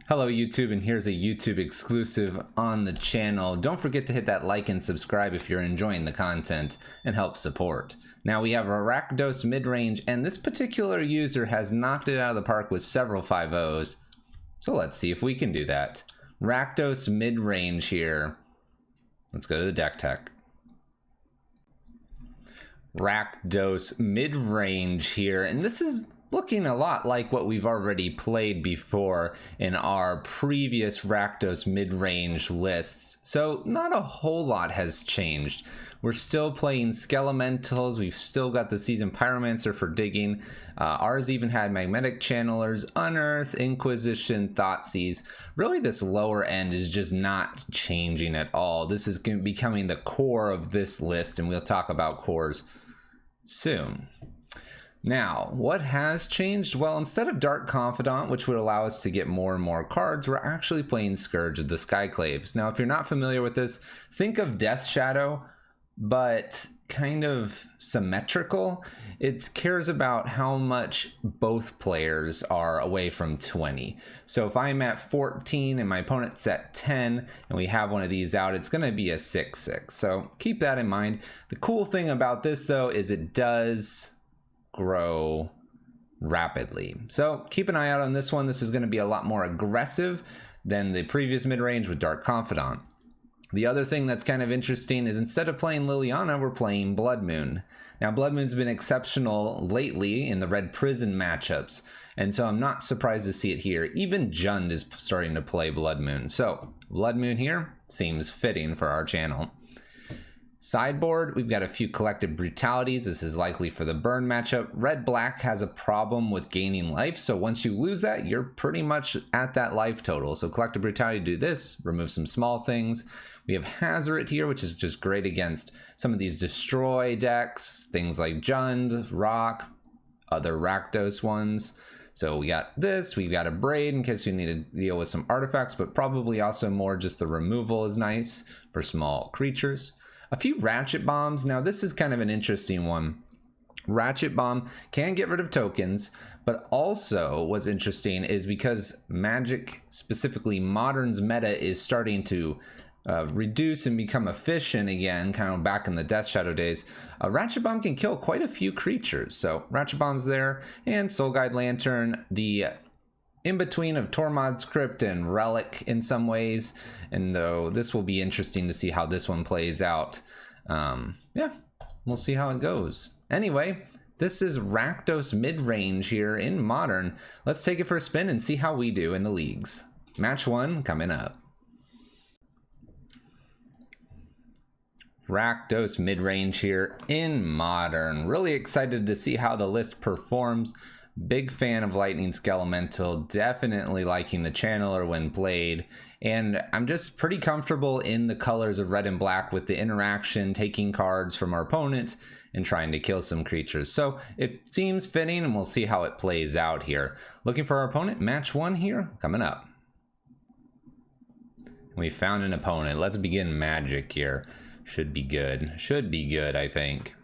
Hello YouTube, and here's a YouTube exclusive on the channel. Don't forget to hit that like and subscribe if you're enjoying the content and help support. Now we have a Rakdos mid-range, and this particular user has knocked it out of the park with several 5-0s. So let's see if we can do that. Rakdos mid-range here. Let's go to the deck tech. Rakdos mid-range here, and this is looking a lot like what we've already played before in our previous Rakdos mid-range lists. So not a whole lot has changed. We're still playing Skelementals. We've still got the Seasoned Pyromancer for digging. Ours even had Magnetic Channelers, Unearth, Inquisition, Thoughtseize. Really this lower end is just not changing at all. This is becoming the core of this list, and we'll talk about cores soon. Now, what has changed? Well, instead of Dark Confidant, which would allow us to get more and more cards, we're actually playing Scourge of the Skyclaves. Now, if you're not familiar with this, think of Death Shadow, but kind of symmetrical. It cares about how much both players are away from 20. So if I'm at 14 and my opponent's at 10 and we have one of these out, it's going to be a 6-6. So keep that in mind. The cool thing about this, though, is it does grow rapidly. So keep an eye out on this one. This is going to be a lot more aggressive than the previous mid-range with Dark Confidant. The other thing that's kind of interesting is instead of playing Liliana, we're playing Blood Moon. Now, Blood Moon's been exceptional lately in the Red Prison matchups, and so I'm not surprised to see it here. Even Jund is starting to play Blood Moon. So Blood Moon here seems fitting for our channel. Sideboard, we've got a few Collective Brutalities. This is likely for the burn matchup. Red-Black has a problem with gaining life, so once you lose that, you're pretty much at that life total. So Collective Brutality, do this, remove some small things. We have Hazoret here, which is just great against some of these destroy decks, things like Jund, Rock, other Rakdos ones. So we got this, we've got a Braid in case you need to deal with some artifacts, but probably also more just the removal is nice for small creatures. A few Ratchet Bombs. Now this is kind of an interesting one. Ratchet Bomb can get rid of tokens, but also what's interesting is because Magic, specifically Modern's meta, is starting to reduce and become efficient again, kind of back in the Death Shadow days, a Ratchet Bomb can kill quite a few creatures. So Ratchet Bomb's there, and Soul Guide Lantern, the in-between of Tormod's Crypt and Relic in some ways, and though this will be interesting to see how this one plays out. Yeah, we'll see how it goes. Anyway, this is Rakdos mid-range here in Modern. Let's take it for a spin and see how we do in the leagues. Match 1 coming up. Rakdos mid-range here in Modern. Really excited to see how the list performs. Big fan of Lightning Skelemental, definitely liking the Channeler when played, and I'm just pretty comfortable in the colors of red and black with the interaction, taking cards from our opponent and trying to kill some creatures. So it seems fitting, and we'll see how it plays out here. Looking for our opponent, match 1 here, coming up. We found an opponent. Let's begin Magic here. Should be good, I think.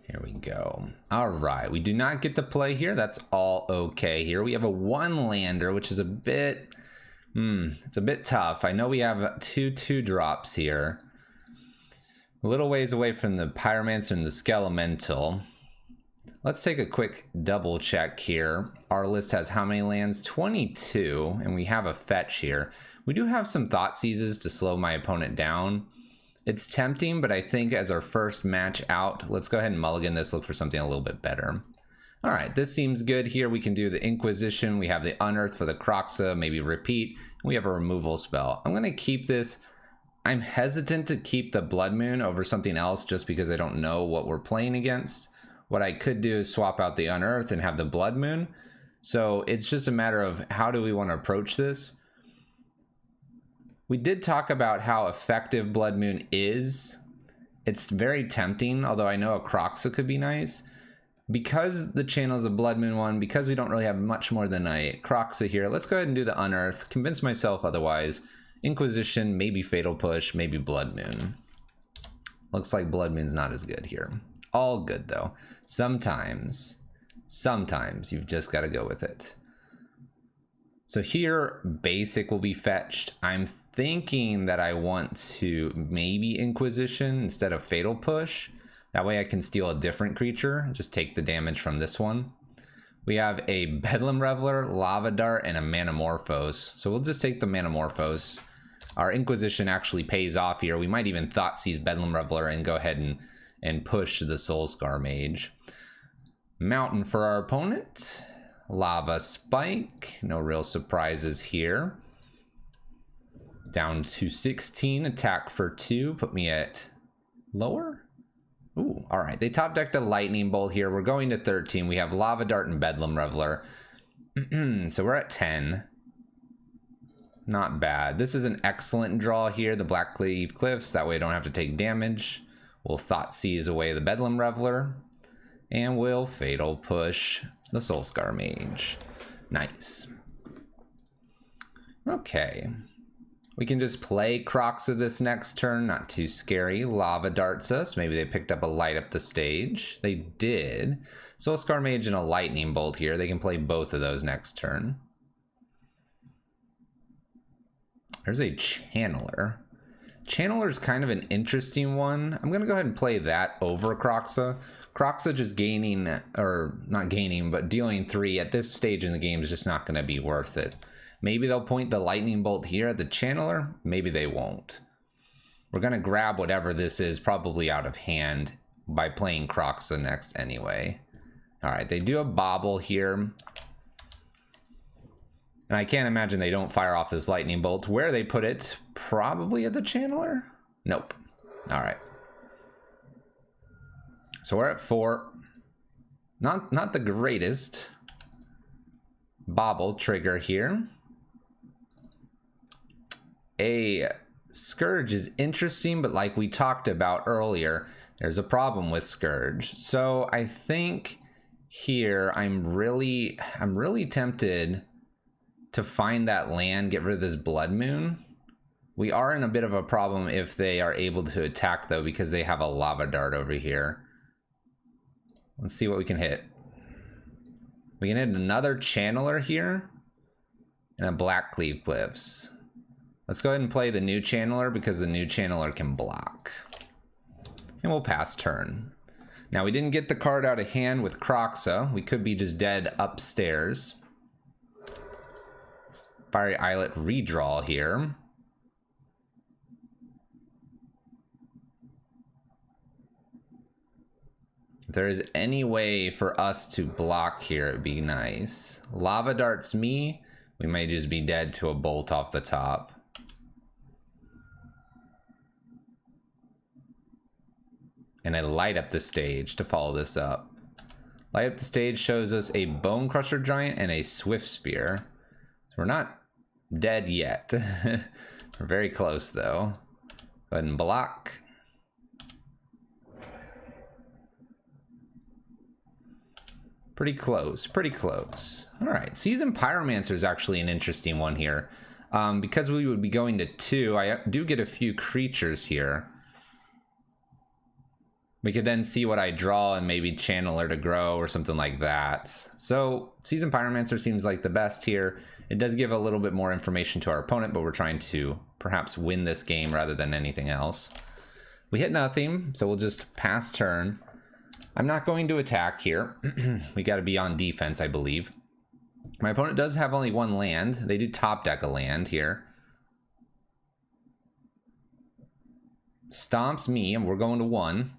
Here we go. All right, we do not get to play here. That's all okay here. We have a 1-lander, which is a bit, it's a bit tough. I know we have 2 2-drops here. A little ways away from the Pyromancer and the Skelemental. Let's take a quick double check here. Our list has how many lands? 22, and we have a fetch here. We do have some Thoughtseizes to slow my opponent down. It's tempting, but I think as our first match out, let's go ahead and mulligan this, look for something a little bit better. All right, this seems good here. We can do the Inquisition. We have the Unearth for the Kroxa, maybe repeat. We have a removal spell. I'm going to keep this. I'm hesitant to keep the Blood Moon over something else just because I don't know what we're playing against. What I could do is swap out the Unearth and have the Blood Moon. So it's just a matter of how do we want to approach this. We did talk about how effective Blood Moon is. It's very tempting, although I know a Kroxa could be nice. Because the channel is a Blood Moon one, because we don't really have much more than a Kroxa here, let's go ahead and do the Unearth. Convince myself otherwise. Inquisition, maybe Fatal Push, maybe Blood Moon. Looks like Blood Moon's not as good here. All good though. Sometimes Sometimes you've just got to go with it. So here, basic will be fetched. I'm thinking that I want to maybe Inquisition instead of Fatal Push. That way I can steal a different creature, just take the damage from this one. We have a Bedlam Reveler, Lava Dart, and a Manamorphose. So we'll just take the Manamorphose. Our Inquisition actually pays off here. We might even Thoughtseize Bedlam Reveler and go ahead and push the Soulscar Mage. Mountain for our opponent. Lava Spike. No real surprises here. Down to 16. Attack for 2. Put me at lower. Ooh, all right. They top decked a Lightning Bolt here. We're going to 13. We have Lava Dart and Bedlam Reveler. So we're at 10. Not bad. This is an excellent draw here. The Blackcleave Cliffs. That way I don't have to take damage. We'll Thoughtseize away the Bedlam Reveler. And we'll Fatal Push the Soulscar Mage. Nice. Okay. We can just play Kroxa this next turn, not too scary. Lava Darts us. Maybe they picked up a Light Up the Stage. They did. Soulscar Mage and a Lightning Bolt here. They can play both of those next turn. There's a Channeler. Channeler's kind of an interesting one. I'm going to go ahead and play that over Kroxa. Kroxa just gaining, or not gaining, but dealing 3 at this stage in the game is just not going to be worth it. Maybe they'll point the Lightning Bolt here at the Channeler. Maybe they won't. We're going to grab whatever this is, probably out of hand, by playing Kroxa next anyway. All right, they do a Bobble here. And I can't imagine they don't fire off this Lightning Bolt. Where they put it, probably at the Channeler? Nope. All right. So we're at 4. Not the greatest. Bobble trigger here. A Scourge is interesting, but like we talked about earlier, there's a problem with Scourge. So I think here I'm really tempted to find that land, get rid of this Blood Moon. We are in a bit of a problem if they are able to attack though, because they have a Lava Dart over here. Let's see what we can hit. We can hit another Channeler here and a Blackcleave Cliffs. Let's go ahead and play the new Channeler because the new Channeler can block. And we'll pass turn. Now we didn't get the card out of hand with Kroxa. We could be just dead upstairs. Fiery Islet redraw here. If there is any way for us to block here, it'd be nice. Lava Darts me. We may just be dead to a bolt off the top. And I Light Up the Stage to follow this up. Light Up the Stage shows us a Bone Crusher Giant and a Swift Spear. So we're not dead yet. We're very close though. Go ahead and block. Pretty close, pretty close. All right, Seasoned Pyromancer is actually an interesting one here. Because we would be going to 2, I do get a few creatures here. We could then see what I draw and maybe Channeler to grow or something like that. So Seasoned Pyromancer seems like the best here. It does give a little bit more information to our opponent, but we're trying to perhaps win this game rather than anything else. We hit nothing, so we'll just pass turn. I'm not going to attack here. We got to be on defense, I believe. My opponent does have only 1 land. They do top deck a land here. Stomps me, and we're going to 1.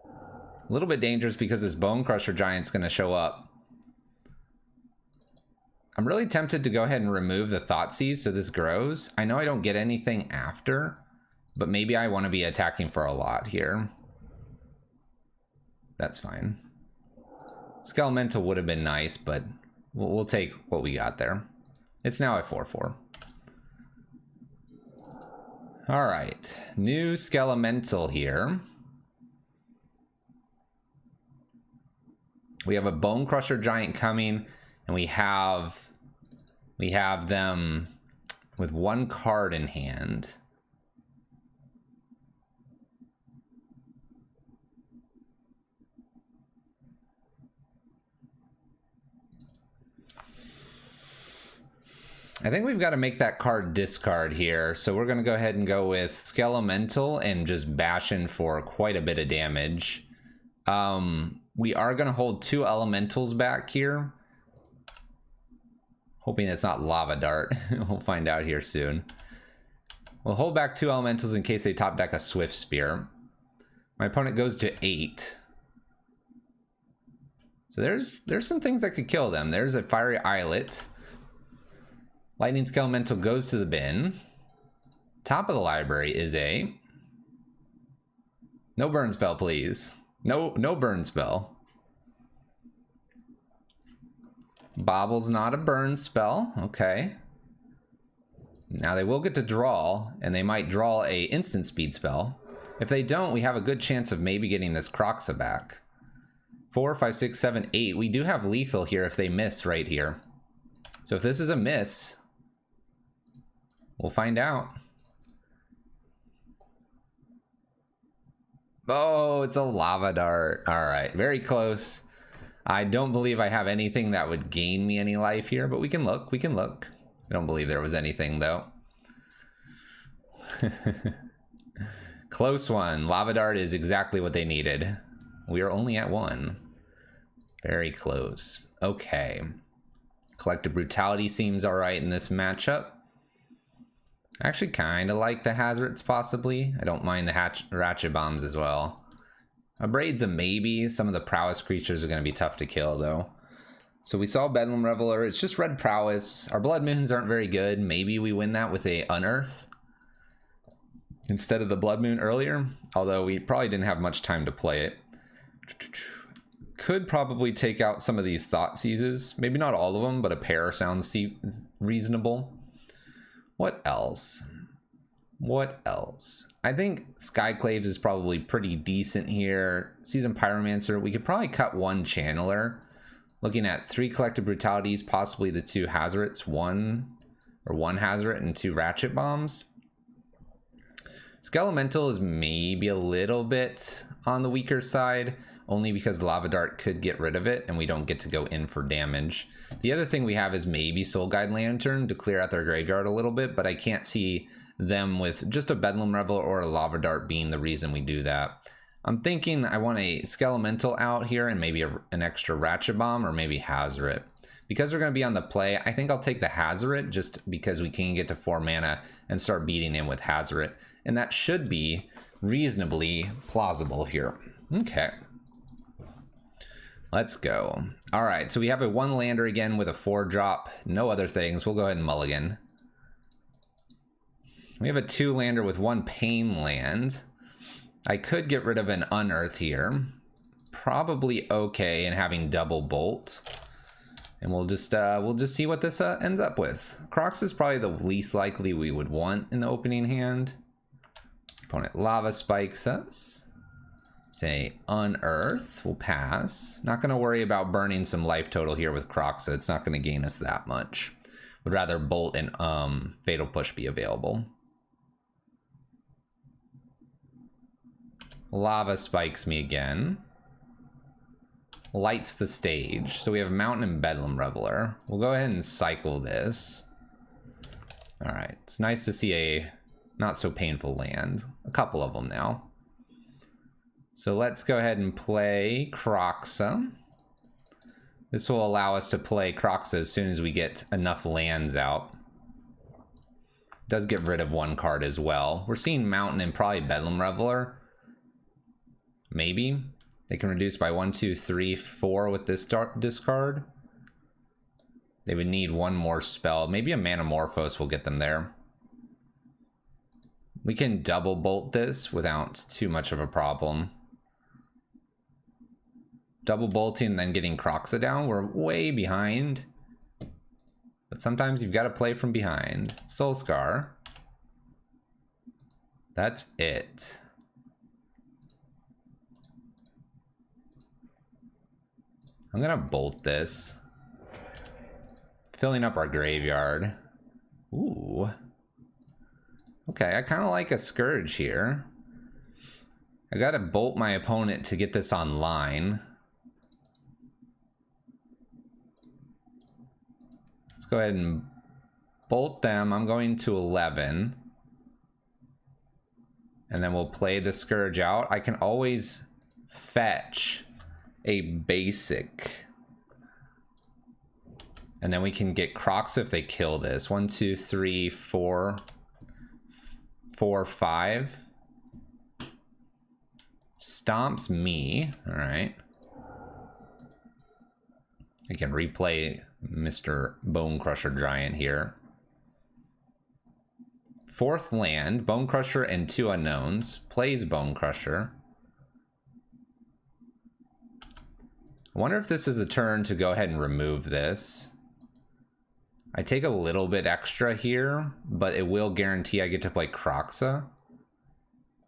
A little bit dangerous because this Bone Crusher Giant's going to show up. I'm really tempted to go ahead and remove the Thoughtseize so this grows. I know I don't get anything after, but maybe I want to be attacking for a lot here. That's fine. Skelemental would have been nice, but we'll take what we got there. It's now at 4/4. All right, new Skelemental here. We have a Bone Crusher Giant coming, and we have them with 1 card in hand. I think we've got to make that card discard here. So we're going to go ahead and go with Skelemental and just bash in for quite a bit of damage. We are going to hold 2 elementals back here. Hoping it's not Lava Dart. We'll find out here soon. We'll hold back 2 elementals in case they top deck a Swift Spear. My opponent goes to 8. So there's some things that could kill them. There's a Fiery Islet. Lightning Skelemental goes to the bin. Top of the library is a... No burn spell, please. No burn spell. Bobble's not a burn spell. Okay. Now they will get to draw, and they might draw a instant speed spell. If they don't, we have a good chance of maybe getting this Kroxa back. 4, 5, 6, 7, 8. We do have lethal here if they miss right here. So if this is a miss, we'll find out. Oh, it's a Lava Dart. All right, very close. I don't believe I have anything that would gain me any life here, but we can look, we can look. I don't believe there was anything though. Close one. Lava Dart is exactly what they needed. We are only at 1. Very close. Okay. Collective Brutality seems all right in this matchup. I actually kind of like the Hazards possibly. I don't mind the Ratchet Bombs as well. A Braid's a maybe. Some of the Prowess creatures are going to be tough to kill though. So we saw Bedlam Reveler. It's just red Prowess. Our Blood Moons aren't very good. Maybe we win that with a Unearth instead of the Blood Moon earlier. Although we probably didn't have much time to play it. Could probably take out some of these Thought Seizes. Maybe not all of them, but a pair sounds reasonable. What else? What else? I think Skyclaves is probably pretty decent here. Seasoned Pyromancer. We could probably cut 1 Channeler. Looking at 3 Collective Brutalities, possibly the 2 Hazards, 1 Hazard and 2 Ratchet Bombs. Skelemental is maybe a little bit on the weaker side, only because Lava Dart could get rid of it and we don't get to go in for damage. The other thing we have is maybe Soul Guide Lantern to clear out their graveyard a little bit, but I can't see them with just a Bedlam Reveler or a Lava Dart being the reason we do that. I'm thinking I want a Skelemental out here and maybe an extra Ratchet Bomb or maybe Hazard. Because we're going to be on the play, I think I'll take the Hazard just because we can get to 4 mana and start beating in with Hazard. And that should be reasonably plausible here. Okay. Let's go. All right, so we have a 1 lander again with a 4-drop. No other things. We'll go ahead and mulligan. We have a 2 lander with 1 Pain land. I could get rid of an Unearth here. Probably okay in having double Bolt. And we'll just see what this ends up with. Kroxa is probably the least likely we would want in the opening hand. Opponent Lava Spikes us. Say Unearth. We'll pass. Not going to worry about burning some life total here with Kroxa. It's not going to gain us that much. Would rather Bolt and Fatal Push be available. Lava Spikes me again. Lights the stage. So we have Mountain and Bedlam Reveler. We'll go ahead and cycle this. All right. It's nice to see a not so painful land. A couple of them now. So let's go ahead and play Kroxa. This will allow us to play Kroxa as soon as we get enough lands out. Does get rid of 1 card as well. We're seeing Mountain and probably Bedlam Reveler. Maybe. They can reduce by 1, 2, 3, 4 with this discard. They would need 1 more spell. Maybe a Manamorphose will get them there. We can double bolt this without too much of a problem. Double bolting and then getting Kroxa down. We're way behind. But sometimes you've got to play from behind. Soul Scar. That's it. I'm gonna bolt this. Filling up our graveyard. Ooh. Okay, I kind of like a Scourge here. I gotta bolt my opponent to get this online. Let's go ahead and bolt them. I'm going to 11. And then we'll play the Scourge out. I can always fetch a basic. And then we can get Kroxa if they kill this. 1, 2, 3, 4, 4, 5. Stomps me. All right. I can replay Mr. Bone Crusher Giant here. 4th land, Bone Crusher and 2 unknowns. Plays Bone Crusher. I wonder if this is a turn to go ahead and remove this. I take a little bit extra here, but it will guarantee I get to play Kroxa.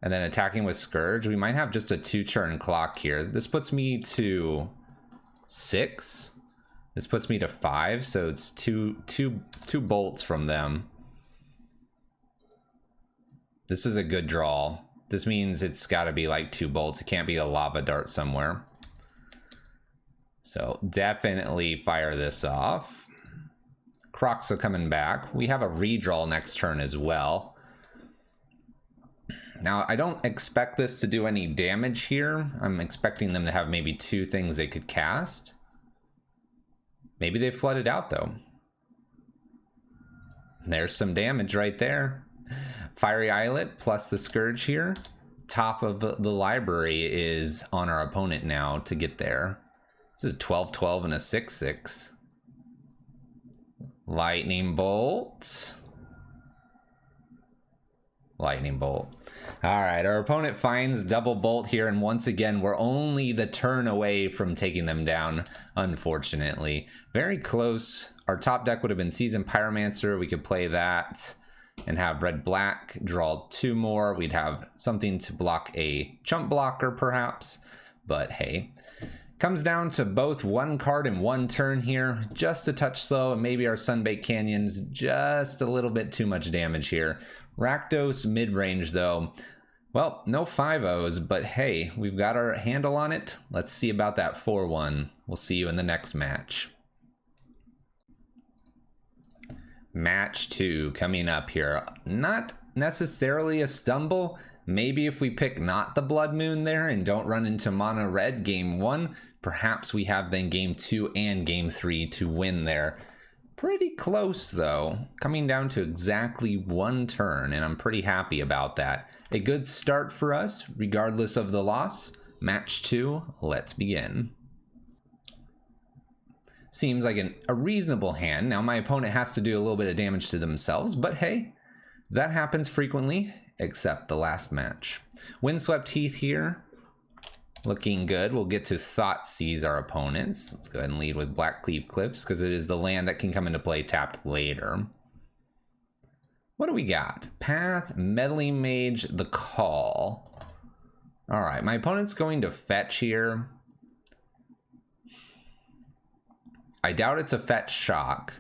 And then attacking with Scourge, we might have just a 2-turn clock here. This puts me to 6. This puts me to 5, so it's two bolts from them. This is a good draw. This means it's got to be like 2 bolts. It can't be a lava dart somewhere. So definitely fire this off. Kroxa coming back. We have a redraw next turn as well. Now, I don't expect this to do any damage here. I'm expecting them to have maybe 2 things they could cast. Maybe they flooded out, though. There's some damage right there. Fiery Islet plus the Scourge here. Top of the library is on our opponent now to get there. This is 12-12 and a 6-6. Lightning Bolt. Lightning Bolt. All right, our opponent finds double bolt here, and once again, we're only the turn away from taking them down, unfortunately. Very close. Our top deck would have been Seasoned Pyromancer. We could play that and have red-black, draw 2 more. We'd have something to block a chump blocker, perhaps. But hey, comes down to both 1 card and 1 turn here. Just a touch slow, and maybe our Sunbaked Canyon's just a little bit too much damage here. Rakdos mid-range, though. Well, no 5-0s, but hey, we've got our handle on it. Let's see about that 4-1. We'll see you in the next match. Match 2 coming up here. Not necessarily a stumble. Maybe if we pick not the Blood Moon there and don't run into mono red game 1, perhaps we have then game 2 and game 3 to win there. Pretty close though, coming down to exactly 1 turn, and I'm pretty happy about that. A good start for us, regardless of the loss. Match 2, let's begin. Seems like a reasonable hand. Now my opponent has to do a little bit of damage to themselves, but hey, that happens frequently, except the last match. Windswept Heath here, looking good. We'll get to Thoughtseize our opponents. Let's go ahead and lead with Blackcleave Cliffs, because it is the land that can come into play tapped later. What do we got? Path, Meddling Mage, the Call. All right, my opponent's going to fetch here. I doubt it's a fetch shock.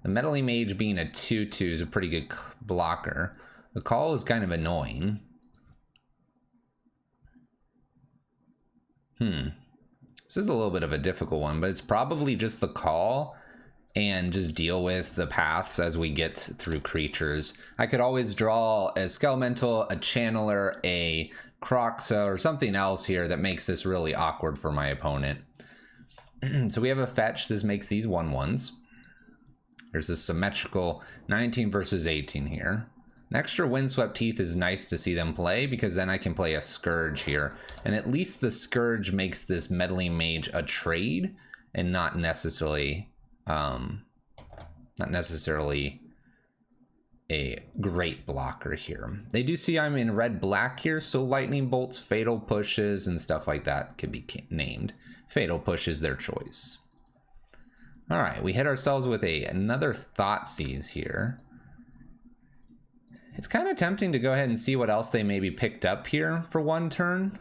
The Meddling Mage being a 2/2 is a pretty good blocker. The Call is kind of annoying. This is a little bit of a difficult one, but it's probably just the Call and just deal with the paths as we get through creatures. I could always draw a Skelemental, a Channeler, a Kroxa, or something else here that makes this really awkward for my opponent. So we have a fetch. This makes these 1/1s. There's a symmetrical 19 versus 18 here. An extra Windswept Heath is nice to see them play, because then I can play a Scourge here. And at least the Scourge makes this Meddling Mage a trade and not necessarily a great blocker here. They do see I'm in red-black here, so Lightning Bolts, Fatal Pushes, and stuff like that could be named. Fatal Push is their choice. All right, we hit ourselves with another Thoughtseize here. It's kind of tempting to go ahead and see what else they maybe picked up here for 1 turn.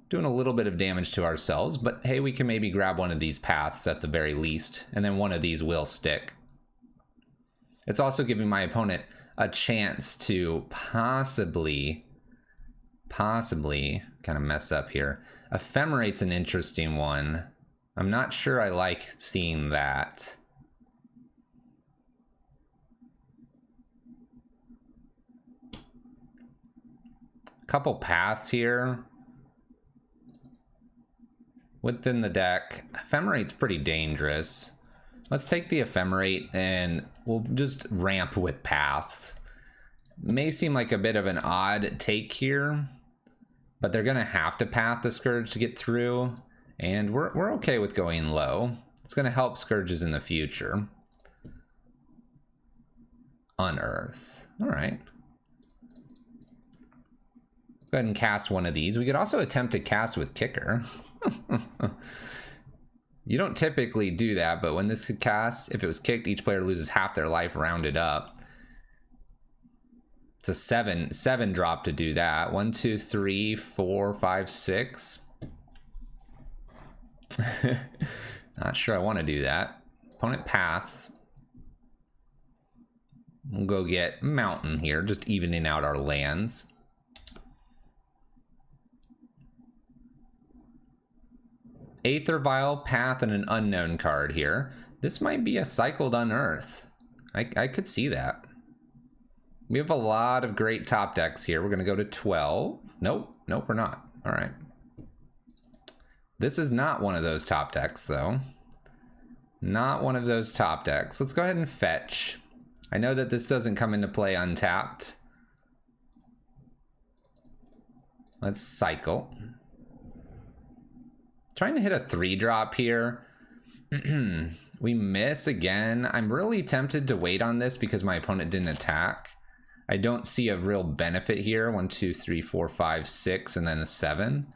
Doing a little bit of damage to ourselves, but hey, we can maybe grab one of these paths at the very least, and then one of these will stick. It's also giving my opponent a chance to possibly kind of mess up here. Ephemerate's an interesting one. I'm not sure I like seeing that. couple paths here within the deck. Ephemerate's pretty dangerous. Let's take the Ephemerate and we'll just ramp with paths. May seem like a bit of an odd take here, but they're gonna have to path the Scourge to get through, and we're okay with going low. It's gonna help Scourges in the future. Unearth. All right. Go ahead and cast one of these. We could also attempt to cast with Kicker. You don't typically do that, but when this could cast, if it was kicked, each player loses half their life rounded up. It's a 7 drop to do that. 1, 2, 3, 4, 5, 6. Not sure I want to do that. Opponent paths. We'll go get Mountain here, just evening out our lands. Aether Vial, Path, and an unknown card here. This might be a cycled Unearth. I could see that. We have a lot of great top decks here. We're going to go to 12. Nope, we're not. All right. This is not one of those top decks, though. Not one of those top decks. Let's go ahead and fetch. I know that this doesn't come into play untapped. Let's cycle. Trying to hit a 3-drop here. We miss again. I'm really tempted to wait on this because my opponent didn't attack. I don't see a real benefit here. 1, 2, 3, 4, 5, 6, and then a 7.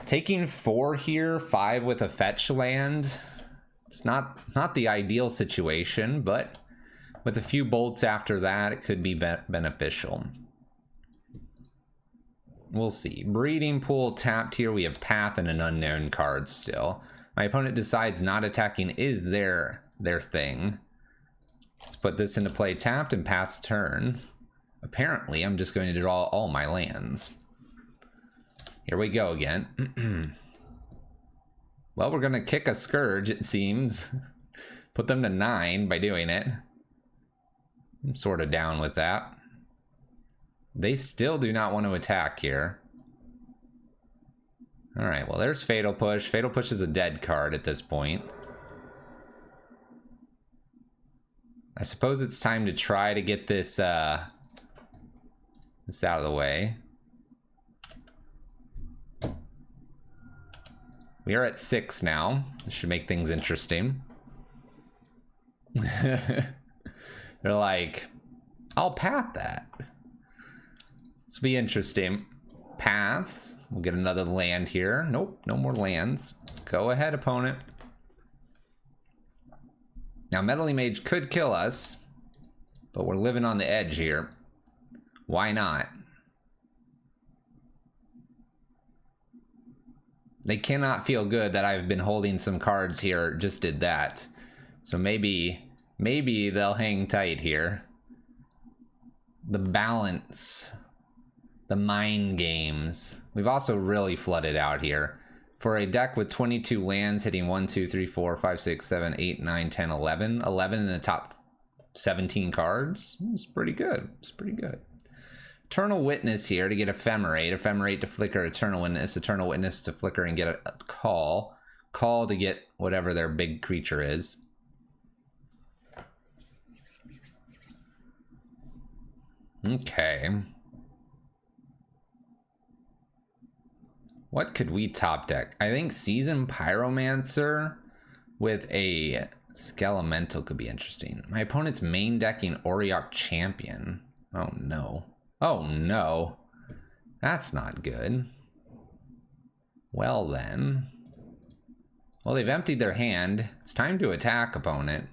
Taking 4 here, 5 with a fetch land. It's not the ideal situation, but with a few bolts after that, it could be beneficial. We'll see. Breeding Pool tapped here. We have Path and an unknown card still. My opponent decides not attacking is their thing. Let's put this into play tapped and pass turn. Apparently, I'm just going to draw all my lands. Here we go again. Well, we're going to kick a Scourge, it seems. Put them to 9 by doing it. I'm sort of down with that. They still do not want to attack here. All right, well, there's Fatal Push. Fatal Push is a dead card at this point. I suppose it's time to try to get this out of the way. We are at 6 now. This should make things interesting. They're like, I'll path that. This will be interesting. Paths. We'll get another land here. Nope, no more lands. Go ahead, opponent. Now, Meddling Mage could kill us, but we're living on the edge here. Why not? They cannot feel good that I've been holding some cards here, just did that. So maybe they'll hang tight here. The balance. The mind games. We've also really flooded out here. For a deck with 22 lands hitting 1, 2, 3, 4, 5, 6, 7, 8, 9, 10, 11. 11 in the top 17 cards. It's pretty good. It's pretty good. Eternal Witness here to get Ephemerate. Ephemerate to flicker Eternal Witness. Eternal Witness to flicker and get a call. Call to get whatever their big creature is. Okay. What could we top deck? I think Seasoned Pyromancer with a Skelemental could be interesting. My opponent's main decking Auriok Champion. Oh no. Oh no. That's not good. Well then. Well, they've emptied their hand. It's time to attack, opponent.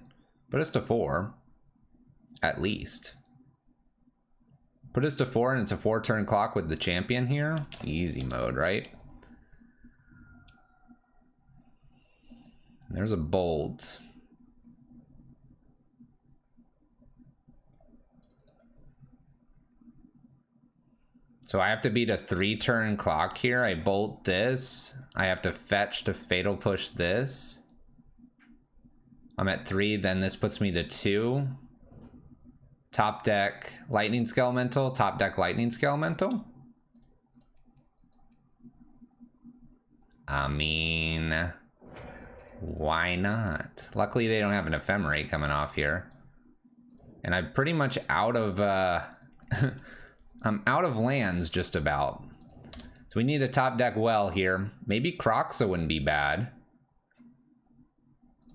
Put us to 4. At least. Put us to 4 and it's a 4-turn clock with the champion here. Easy mode, right? There's a bolt. So I have to beat a 3-turn clock here. I bolt this. I have to fetch to Fatal Push this. I'm at 3, then this puts me to 2. Top deck Lightning Skelemental. Top deck Lightning Skelemental. I mean, why not? Luckily, they don't have an ephemerate coming off here. And I'm pretty much out of, I'm out of lands just about. So we need a top deck well here. Maybe Kroxa wouldn't be bad.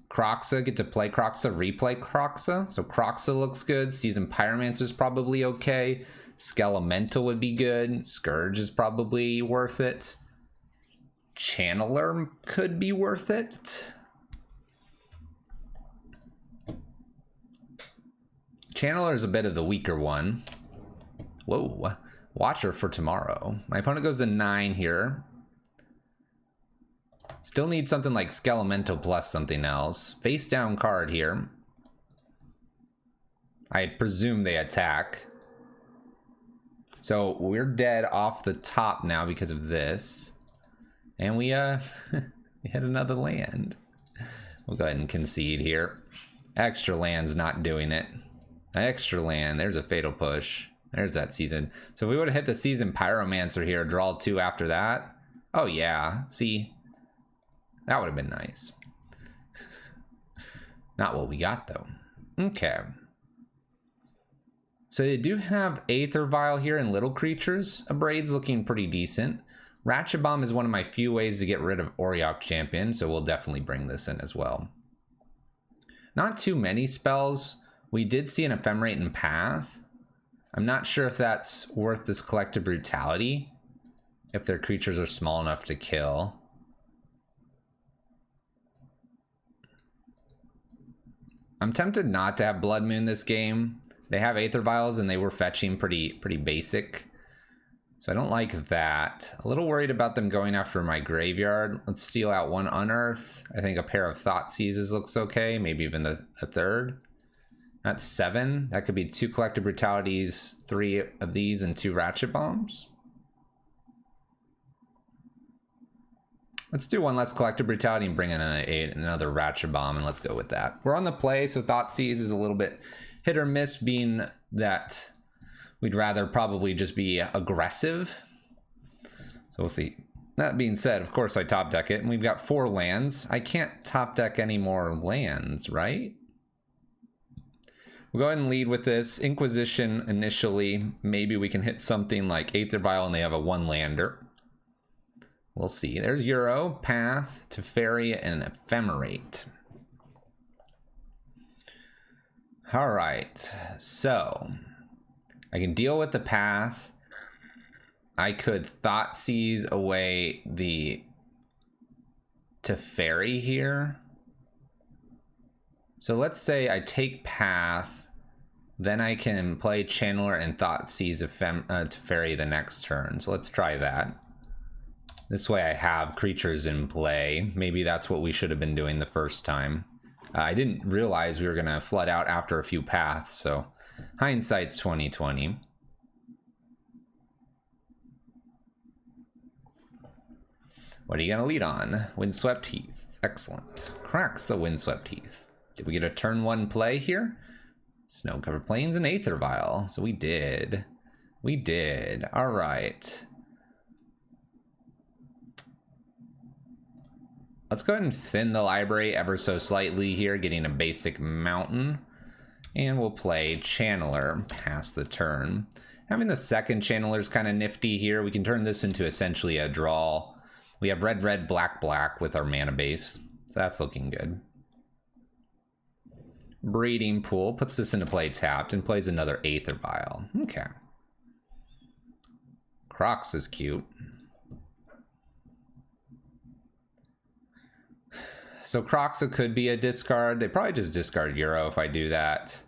Kroxa, get to play Kroxa, replay Kroxa. So Kroxa looks good. Seasoned Pyromancer's probably okay. Skelemental would be good. Scourge is probably worth it. Channeler could be worth it. Channeler is a bit of the weaker one. Whoa. Watcher for tomorrow. My opponent goes to 9 here. Still need something like Skelemental plus something else. Face down card here. I presume they attack. So we're dead off the top now because of this. And we we hit another land. We'll go ahead and concede here. Extra land's not doing it. Extra land, there's a fatal push. There's that season. So if we would have hit the seasoned Pyromancer here, draw 2 after that. Oh yeah, see? That would have been nice. Not what we got though. Okay. So they do have Aether Vial here and Little Creatures. Abrade's looking pretty decent. Ratchet Bomb is one of my few ways to get rid of Auriok Champion, so we'll definitely bring this in as well. Not too many spells. We did see an Ephemerate in Path. I'm not sure if that's worth this Collective Brutality, if their creatures are small enough to kill. I'm tempted not to have Blood Moon this game. They have Aether Vials and they were fetching pretty basic. So I don't like that. A little worried about them going after my graveyard. Let's steal out 1 Unearth. I think a pair of Thoughtseizes looks okay. Maybe even a third. That's 7. That could be 2 Collective Brutalities, 3 of these, and 2 Ratchet Bombs. Let's do 1 less Collective Brutality and bring in another Ratchet Bomb, and let's go with that. We're on the play, so Thoughtseize is a little bit hit or miss, being that we'd rather probably just be aggressive. So we'll see. That being said, of course I top deck it, and we've got 4 lands. I can't top deck any more lands, right? We'll go ahead and lead with this. Inquisition initially. Maybe we can hit something like Aether Vial and they have a 1-lander. We'll see. There's Euro, Path, Teferi, and Ephemerate. Alright, so I can deal with the Path. I could Thoughtseize away the Teferi here. So let's say I take Path, then I can play Channeler and Thoughtseize Teferi the next turn. So let's try that. This way I have creatures in play. Maybe that's what we should have been doing the first time. I didn't realize we were gonna flood out after a few paths, so hindsight's 20/20. What are you gonna lead on? Windswept Heath. Excellent. Cracks the Windswept Heath. Did we get a turn 1 play here? Snow-covered plains and Aether Vial. So we did. We did. All right. Let's go ahead and thin the library ever so slightly here, getting a basic mountain. And we'll play Channeler past the turn. Having the second Channeler is kind of nifty here. We can turn this into essentially a draw. We have red, red, black, black with our mana base. So that's looking good. Breeding Pool puts this into play tapped and plays another Aether Vial. Okay. Kroxa is cute. So Kroxa could be a discard. They probably just discard Euro if I do that.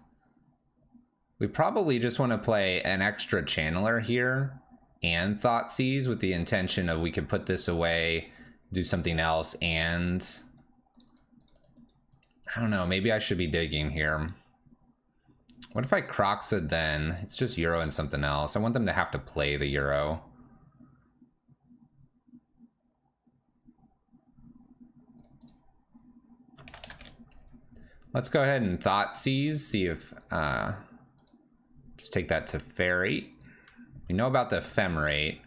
We probably just want to play an extra Channeler here and Thoughtseize with the intention of we could put this away, do something else, and I don't know, maybe I should be digging here. What if I Kroxa then? It's just Euro and something else. I want them to have to play the Euro. Let's go ahead and Thoughtseize, see if, just take that to Teferi. We know about the Ephemerate.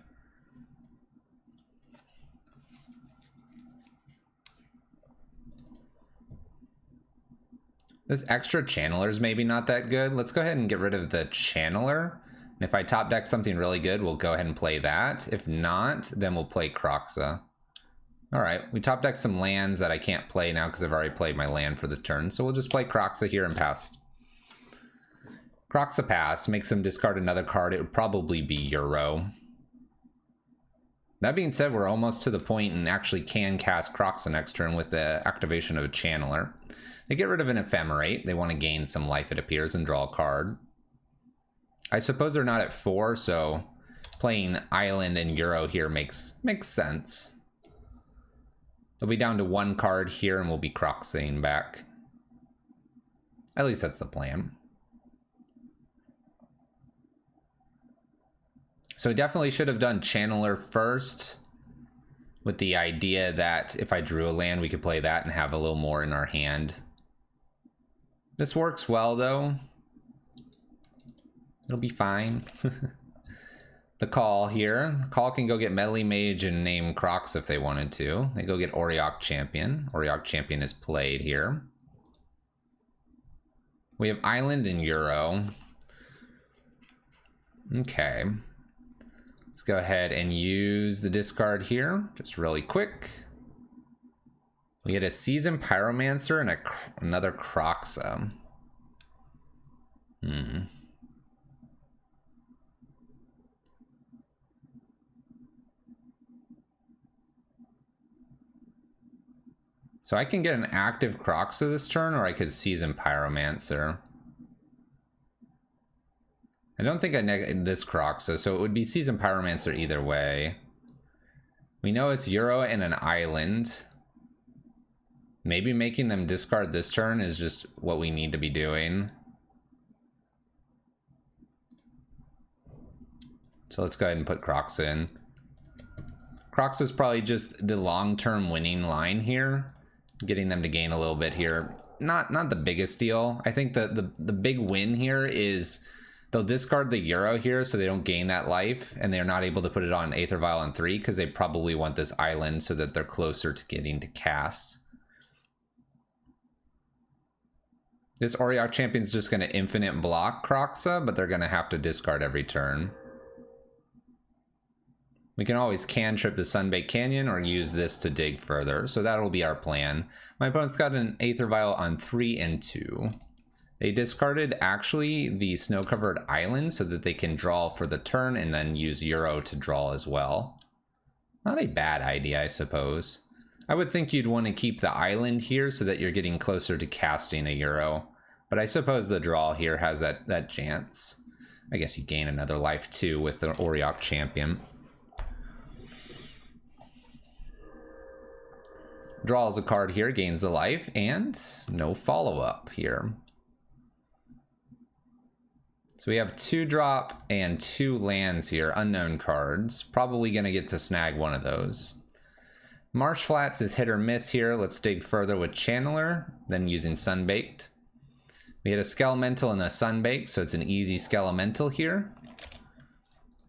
This extra channeler is maybe not that good. Let's go ahead and get rid of the channeler. And if I top deck something really good, we'll go ahead and play that. If not, then we'll play Kroxa. All right, we top deck some lands that I can't play now because I've already played my land for the turn. So we'll just play Kroxa here and pass. Kroxa pass, makes them discard another card. It would probably be Euro. That being said, we're almost to the point and actually can cast Kroxa next turn with the activation of a channeler. They get rid of an ephemerate. They want to gain some life, it appears, and draw a card. I suppose they're not at 4, so playing Island and Euro here makes sense. They'll be down to 1 card here, and we'll be Kroxaing back. At least that's the plan. So I definitely should have done Channeler first, with the idea that if I drew a land, we could play that and have a little more in our hand. This works well, though. It'll be fine. The call here. Call can go get Meddling Mage and name Kroxa if they wanted to. They go get Auriok Champion. Auriok Champion is played here. We have Island and Euro. Okay. Let's go ahead and use the discard here, just really quick. We get a Seasoned Pyromancer and another Kroxa. So I can get an active Kroxa this turn, or I could Seasoned Pyromancer. I don't think I neg this Kroxa, so it would be Seasoned Pyromancer either way. We know it's Euro and an Island. Maybe making them discard this turn is just what we need to be doing. So let's go ahead and put Kroxa in. Kroxa is probably just the long-term winning line here. Getting them to gain a little bit here. Not the biggest deal. I think the big win here is they'll discard the Euro here so they don't gain that life, and they're not able to put it on Aether Vial on 3 because they probably want this Island so that they're closer to getting to cast. This Auriok Champion's just going to infinite block Kroxa, but they're going to have to discard every turn. We can always cantrip the Sunbaked Canyon or use this to dig further, so that'll be our plan. My opponent's got an Aether Vial on 3 and 2. They discarded actually the Snow-Covered Island so that they can draw for the turn and then use Euro to draw as well. Not a bad idea, I suppose. I would think you'd want to keep the Island here so that you're getting closer to casting a Euro. But I suppose the draw here has that chance. I guess you gain another life too with the Auriok Champion. Draws a card here, gains the life, and no follow-up here. So we have 2-drop and 2 lands here, unknown cards. Probably going to get to snag one of those. Marsh Flats is hit or miss here. Let's dig further with Channeler, then using Sunbaked. We had a Skelemental and a Sunbaked, so it's an easy Skelemental here.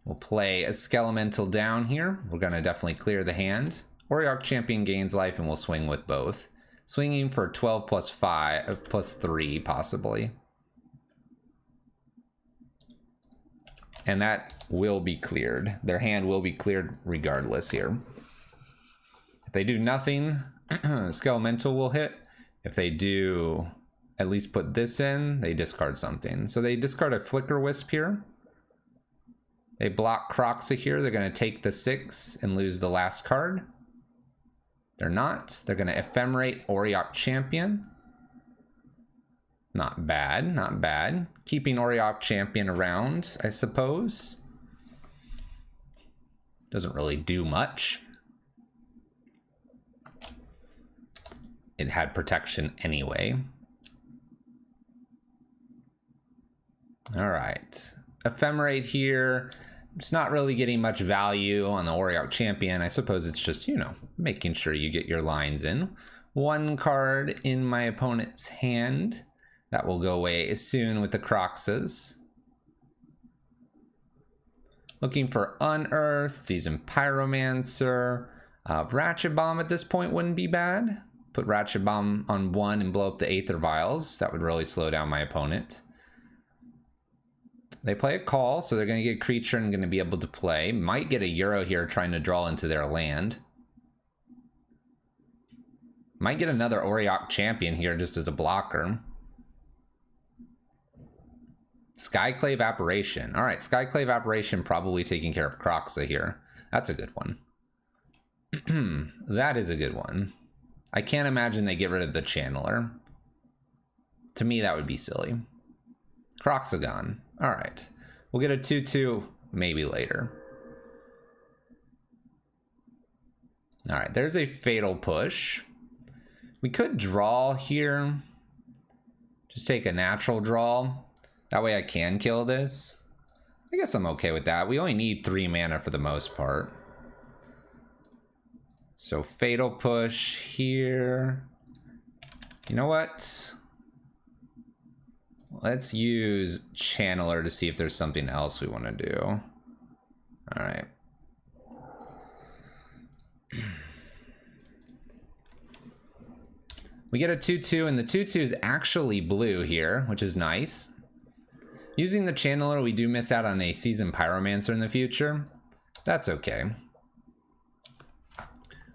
We'll play a Skelemental down here. We're going to definitely clear the hand. Auriok Champion gains life, and we'll swing with both. Swinging for 12 plus 5, plus 3, possibly. And that will be cleared. Their hand will be cleared regardless here. If they do nothing, Skelemental will hit. If they do at least put this in, they discard something. So they discard a Flicker Wisp here. They block Kroxa here. They're going to take the 6 and lose the last card. They're not. They're going to Ephemerate Auriok Champion. Not bad, not bad. Keeping Auriok Champion around, I suppose. Doesn't really do much. It had protection anyway. All right. Ephemerate here. It's not really getting much value on the Auriok Champion. I suppose it's just, you know, making sure you get your lines in. 1 card in my opponent's hand. That will go away soon with the Kroxas. Looking for Unearth, Seasoned Pyromancer. Ratchet Bomb at this point wouldn't be bad. put Ratchet Bomb on 1 and blow up the Aether Vials. That would really slow down my opponent. They play a call, so they're going to get a creature and going to be able to play. Might get a Euro here trying to draw into their land. Might get another Auriok Champion here just as a blocker. Skyclave Apparition. All right, Skyclave Apparition probably taking care of Kroxa here. That's a good one. That is a good one. I can't imagine they get rid of the Channeler. To me, that would be silly. Kroxa gone. All right. We'll get a 2/2 maybe later. All right, there's a Fatal Push. We could draw here. Just take a natural draw. That way I can kill this. I guess I'm okay with that. We only need 3 mana for the most part. So Fatal Push here. You know what? Let's use Channeler to see if there's something else we want to do. All right. We get a 2/2, and the 2/2 is actually blue here, which is nice. Using the Channeler, we do miss out on a Seasoned Pyromancer in the future. That's okay.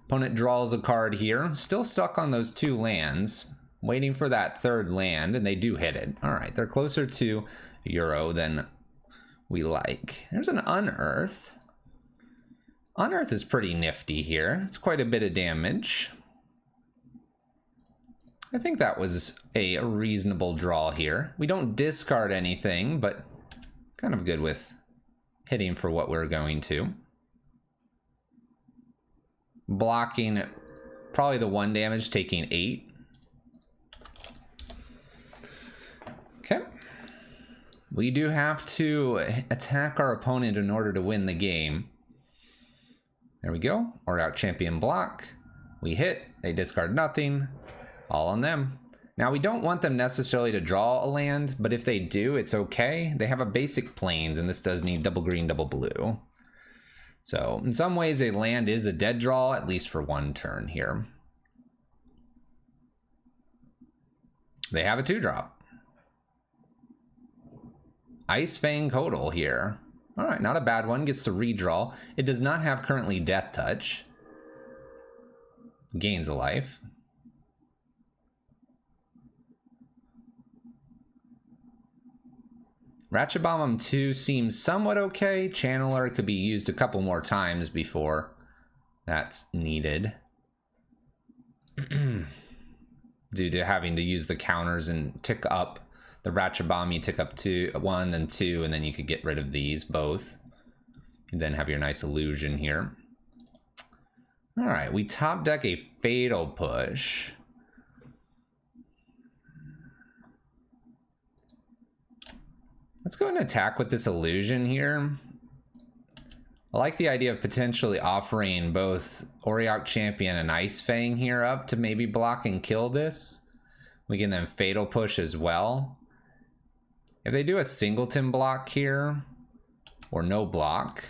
Opponent draws a card here. Still stuck on those 2 lands. Waiting for that 3rd land, and they do hit it. All right, they're closer to Euro than we like. There's an Unearth. Unearth is pretty nifty here. It's quite a bit of damage. I think that was a reasonable draw here. We don't discard anything, but kind of good with hitting for what we're going to. Blocking probably the 1 damage, taking 8. Okay. We do have to attack our opponent in order to win the game. There we go. Auriok Champion block. We hit. They discard nothing. All on them. Now, we don't want them necessarily to draw a land, but if they do, it's okay. They have a basic plains, and this does need double green, double blue. So, in some ways, a land is a dead draw, at least for 1 turn here. They have a 2-drop. Ice Fang Kodal here. All right, not a bad one. Gets to redraw. It does not have currently Death Touch. Gains a life. Ratchet Bomb on 2 seems somewhat okay. Channeler could be used a couple more times before that's needed. Due to having to use the counters and tick up the Ratchet Bomb, you tick up 1 and 2, and then you could get rid of these both. And then have your nice illusion here. All right, we top deck a Fatal Push. Let's go and attack with this illusion here. I like the idea of potentially offering both Auriok Champion and Ice Fang here up to maybe block and kill this. We can then Fatal Push as well. If they do a singleton block here, or no block,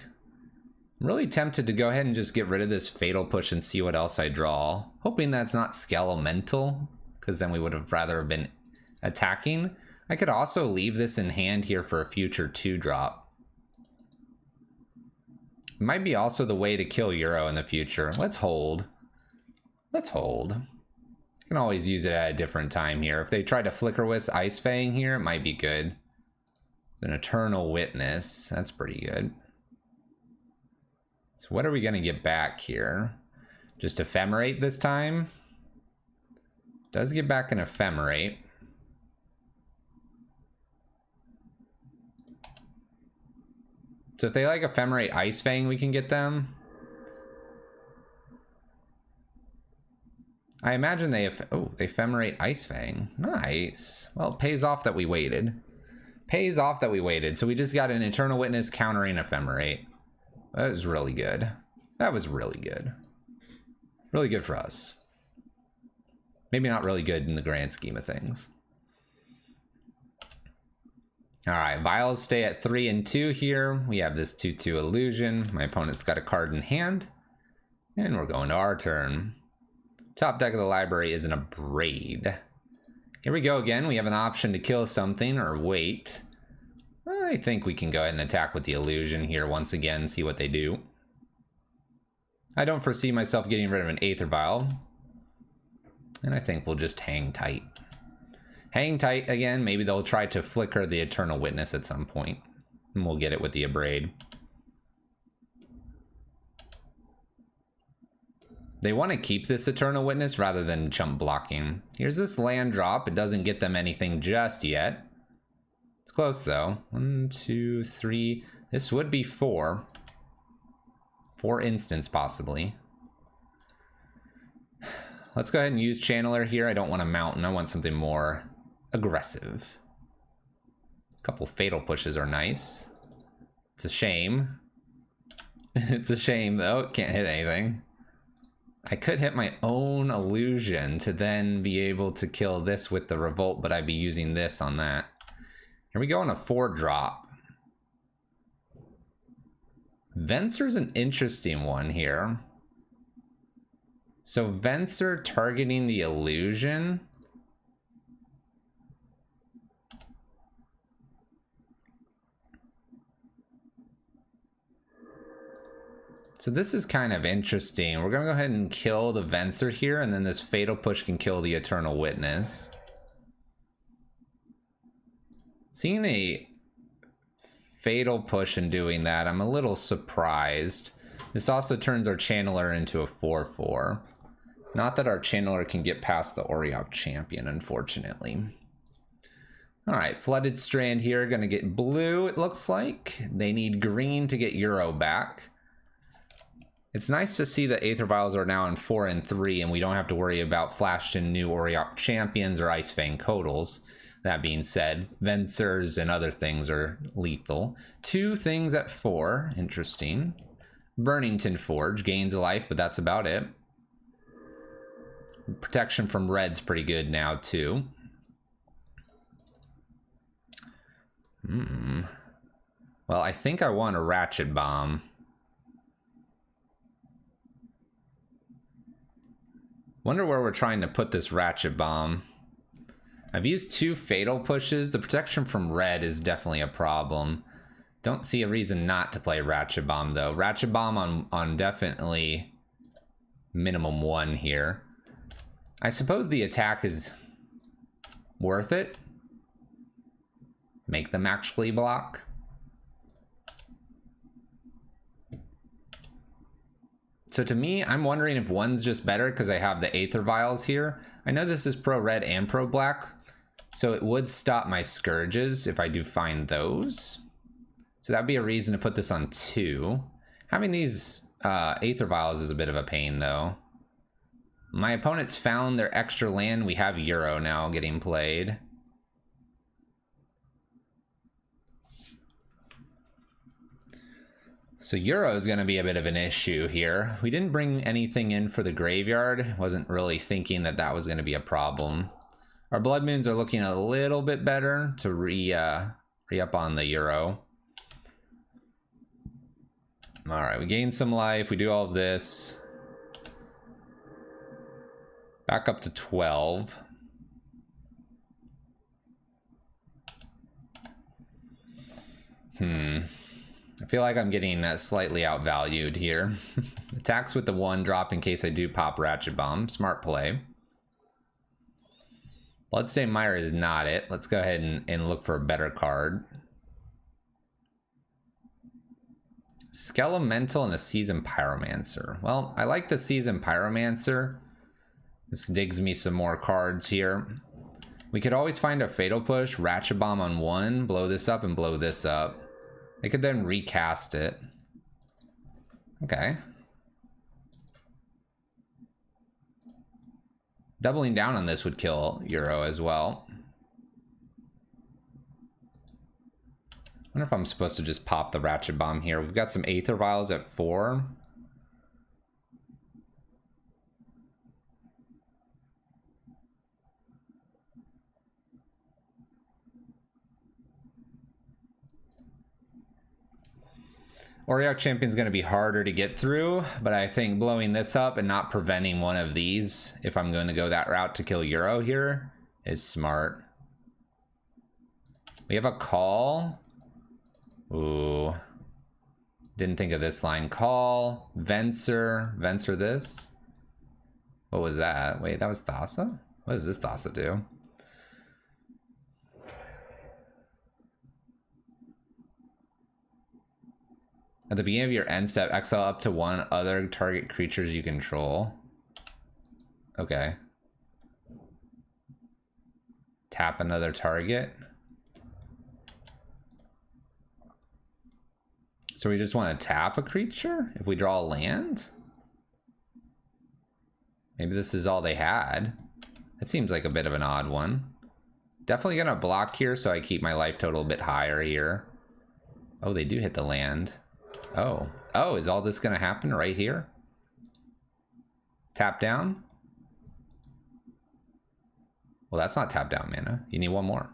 I'm really tempted to go ahead and just get rid of this Fatal Push and see what else I draw. Hoping that's not Skelemental, because then we would have rather been attacking. I could also leave this in hand here for a future 2-drop. Might be also the way to kill Euro in the future. Let's hold. Let's hold. You can always use it at a different time here. If they try to Flicker Wisp Ice Fang here, it might be good. It's an Eternal Witness. That's pretty good. So what are we going to get back here? Just Ephemerate this time? Does get back an Ephemerate. So if they like Ephemerate Ice Fang, we can get them. I imagine they Ephemerate Ice Fang. Nice. Well, it pays off that we waited. Pays off that we waited. So we just got an Eternal Witness countering Ephemerate. That was really good. That was really good. Really good for us. Maybe not really good in the grand scheme of things. All right, Vials stay at 3 and 2 here. We have this 2/2 illusion. My opponent's got a card in hand. And we're going to our turn. Top deck of the library is an Abrade. Here we go again. We have an option to kill something or wait. I think we can go ahead and attack with the illusion here once again, see what they do. I don't foresee myself getting rid of an Aether Vial. And I think we'll just hang tight. Hang tight again. Maybe they'll try to flicker the Eternal Witness at some point. And we'll get it with the Abrade. They want to keep this Eternal Witness rather than chump blocking. Here's this land drop. It doesn't get them anything just yet. It's close though. 1, 2, 3. This would be 4. 4 instants possibly. Let's go ahead and use Channeler here. I don't want a mountain. I want something more aggressive. A couple fatal pushes are nice. It's a shame. It's a shame though. Can't hit anything. I could hit my own illusion to then be able to kill this with the revolt, but I'd be using this on that. Here we go on a 4-drop. Venser's an interesting one here. So Venser targeting the illusion. So this is kind of interesting. We're gonna go ahead and kill the Venser here, and then this Fatal Push can kill the Eternal Witness. Seeing a Fatal Push and doing that, I'm a little surprised. This also turns our Channeler into a 4/4. Not that our Channeler can get past the Auriok Champion, unfortunately. Alright, Flooded Strand here, gonna get blue, it looks like. They need green to get Euro back. It's nice to see that Aether Vials are now in 4 and 3, and we don't have to worry about flashed in new Auriok Champions or Ice Fang Codals. That being said, Vensers and other things are lethal. 2 things at 4, interesting. Burnington Forge gains a life, but that's about it. Protection from red's pretty good now too. Well, I think I want a Ratchet Bomb. Wonder where we're trying to put this Ratchet Bomb. I've used 2 Fatal Pushes. The protection from red is definitely a problem. Don't see a reason not to play Ratchet Bomb though. Ratchet Bomb on definitely minimum 1 here. I suppose the attack is worth it. Make them actually block. So to me, I'm wondering if 1's just better because I have the Aether Vials here. I know this is pro red and pro black, so it would stop my Scourges if I do find those. So that'd be a reason to put this on 2. Having these Aether Vials is a bit of a pain though. My opponent's found their extra land. We have Euro now getting played. So Euro is going to be a bit of an issue here. We didn't bring anything in for the graveyard. Wasn't really thinking that that was going to be a problem. Our Blood Moons are looking a little bit better to re-up on the Euro. All right, we gain some life. We do all of this. Back up to 12. I feel like I'm getting slightly outvalued here. Attacks with the 1 drop in case I do pop Ratchet Bomb. Smart play. Bloodstained Mire is not it. Let's go ahead and look for a better card. Skelemental and a Seasoned Pyromancer. Well, I like the Seasoned Pyromancer. This digs me some more cards here. We could always find a Fatal Push, Ratchet Bomb on 1, blow this up and blow this up. They could then recast it. Okay. Doubling down on this would kill Euro as well. I wonder if I'm supposed to just pop the Ratchet Bomb here. We've got some Aether Vials at 4. Auriok Champion's going to be harder to get through, but I think blowing this up and not preventing one of these, if I'm going to go that route to kill Euro here, is smart. We have a call. Ooh. Didn't think of this line. Call, Venser this. What was that? Wait, that was Thassa? What does this Thassa do? At the beginning of your end step, exile up to one other target creatures you control. Okay. Tap another target. So we just want to tap a creature if we draw a land? Maybe this is all they had. That seems like a bit of an odd one. Definitely gonna block here so I keep my life total a bit higher here. Oh, they do hit the land. Oh. Oh, is all this gonna happen right here? Tap down? Well, that's not tap down mana. You need one more.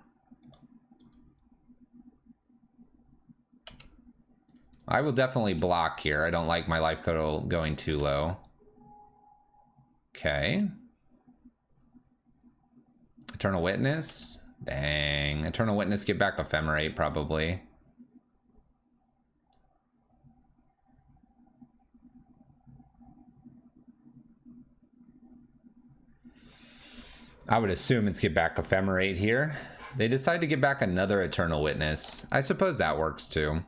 I will definitely block here. I don't like my life total going too low. Okay. Eternal Witness. Dang. Eternal Witness, get back Ephemerate probably. I would assume it's get back Ephemerate here. They decide to get back another Eternal Witness. I suppose that works too.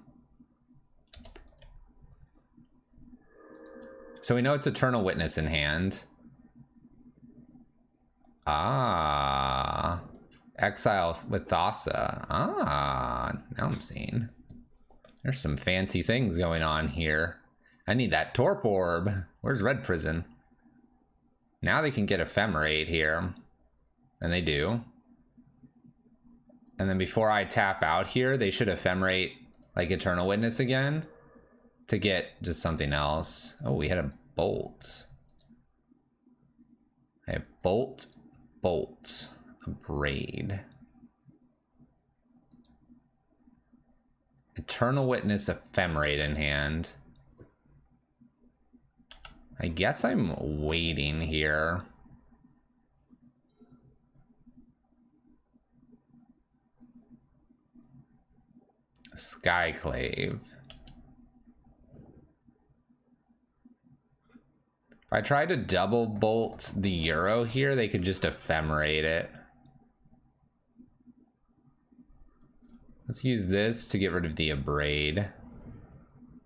So we know it's Eternal Witness in hand. Ah. Exile with Thassa. Ah. Now I'm seeing. There's some fancy things going on here. I need that Torp Orb. Where's Red Prison? Now they can get Ephemerate here. And they do. And then before I tap out here, they should Ephemerate like Eternal Witness again to get just something else. Oh, we had a Bolt. I have Bolt, a Braid. Eternal Witness, Ephemerate in hand. I guess I'm waiting here. Skyclave. If I try to double bolt the Euro here, they could just Ephemerate it. Let's use this to get rid of the Abrade.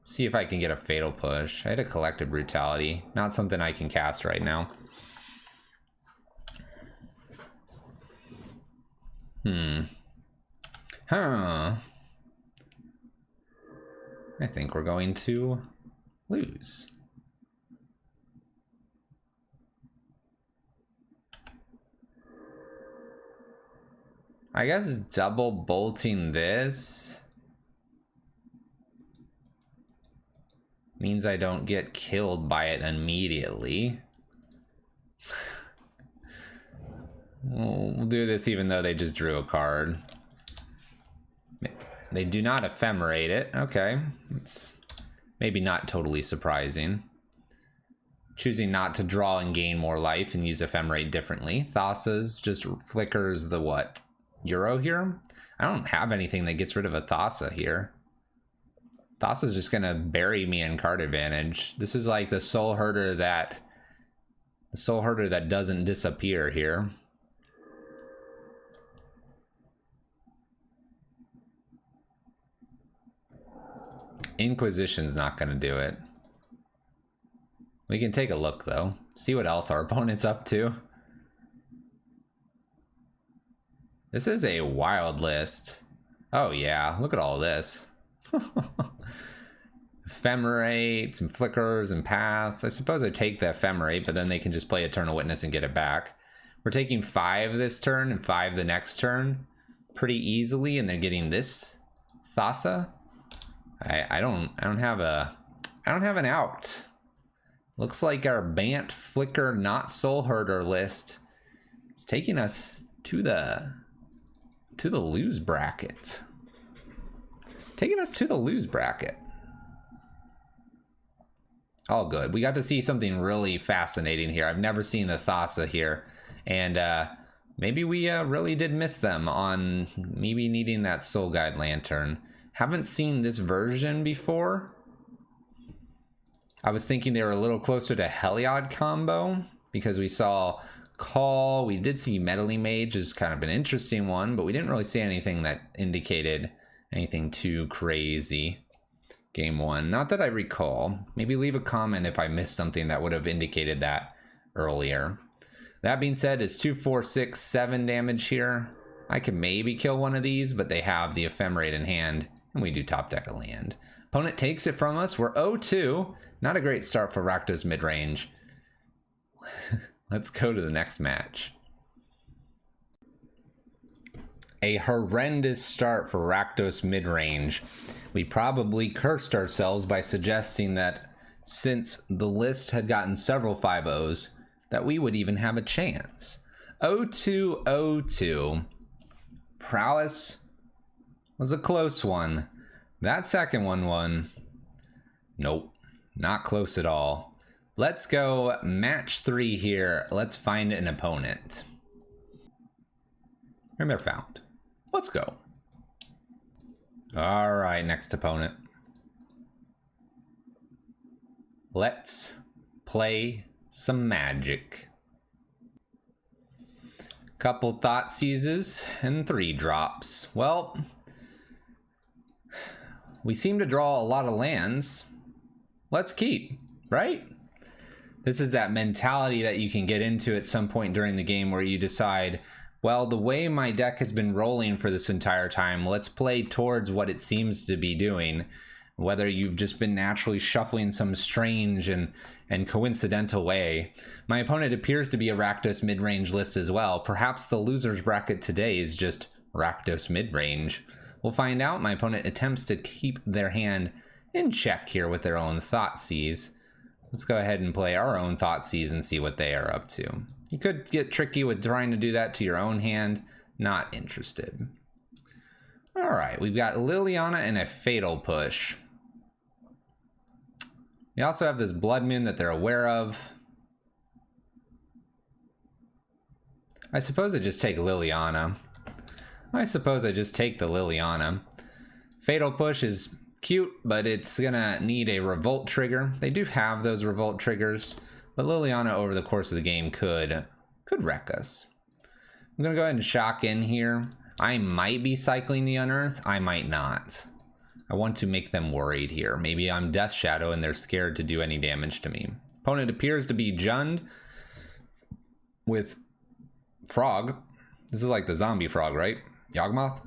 See if I can get a Fatal Push. I had a Collective Brutality. Not something I can cast right now. Huh. I think we're going to lose. I guess double bolting this means I don't get killed by it immediately. We'll do this even though they just drew a card. They do not Ephemerate it. Okay. It's maybe not totally surprising. Choosing not to draw and gain more life and use Ephemerate differently. Thassa's just flickers the what? Euro here? I don't have anything that gets rid of a Thassa here. Thassa's just gonna bury me in card advantage. This is like the soul herder that doesn't disappear here. Inquisition's not gonna do it. We can take a look though. See what else our opponent's up to. This is a wild list. Oh yeah, look at all this. Ephemerate, some flickers and paths. I suppose I take the Ephemerate, but then they can just play Eternal Witness and get it back. We're taking 5 this turn and 5 the next turn pretty easily, and they're getting this Thassa. I don't have an out. Looks like our Bant Flicker not Soul Herder list is taking us to the lose bracket. Taking us to the lose bracket. All good. We got to see something really fascinating here. I've never seen the Thassa here. And maybe we really did miss them on maybe needing that Soul Guide Lantern. Haven't seen this version before. I was thinking they were a little closer to Heliod combo because we saw Call. We did see Meddling Mage is kind of an interesting one, but we didn't really see anything that indicated anything too crazy. Game 1. Not that I recall. Maybe leave a comment if I missed something that would have indicated that earlier. That being said, it's 2, 4, 6, 7 damage here. I could maybe kill one of these, but they have the Ephemerate in hand, and we do top deck a land. Opponent takes it from us. We're 0-2. Not a great start for Rakdos Midrange. Let's go to the next match. A horrendous start for Rakdos Midrange. We probably cursed ourselves by suggesting that since the list had gotten several 5-0s, that we would even have a chance. 0-2-0-2. Prowess was a close one. That second one won. Nope, not close at all. Let's go match 3 here. Let's find an opponent. And they're found. Let's go. All right, next opponent. Let's play some Magic. Couple Thought Seizes and 3 drops. Well, we seem to draw a lot of lands. Let's keep, right? This is that mentality that you can get into at some point during the game where you decide, well, the way my deck has been rolling for this entire time, let's play towards what it seems to be doing. Whether you've just been naturally shuffling some strange and coincidental way. My opponent appears to be a Rakdos Midrange list as well. Perhaps the loser's bracket today is just Rakdos Midrange. We'll find out. My opponent attempts to keep their hand in check here with their own Thoughtseize. Let's go ahead and play our own Thoughtseize and see what they are up to. You could get tricky with trying to do that to your own hand. Not interested. All right, we've got Liliana and a Fatal Push. We also have this Blood Moon that they're aware of. I suppose I just take Liliana. I suppose I just take the Liliana. Fatal Push is cute, but it's gonna need a Revolt trigger. They do have those Revolt triggers, but Liliana over the course of the game could wreck us. I'm gonna go ahead and shock in here. I might be cycling the Unearth, I might not. I want to make them worried here. Maybe I'm Death Shadow and they're scared to do any damage to me. Opponent appears to be Jund with Frog. This is like the zombie frog, right? Yawgmoth?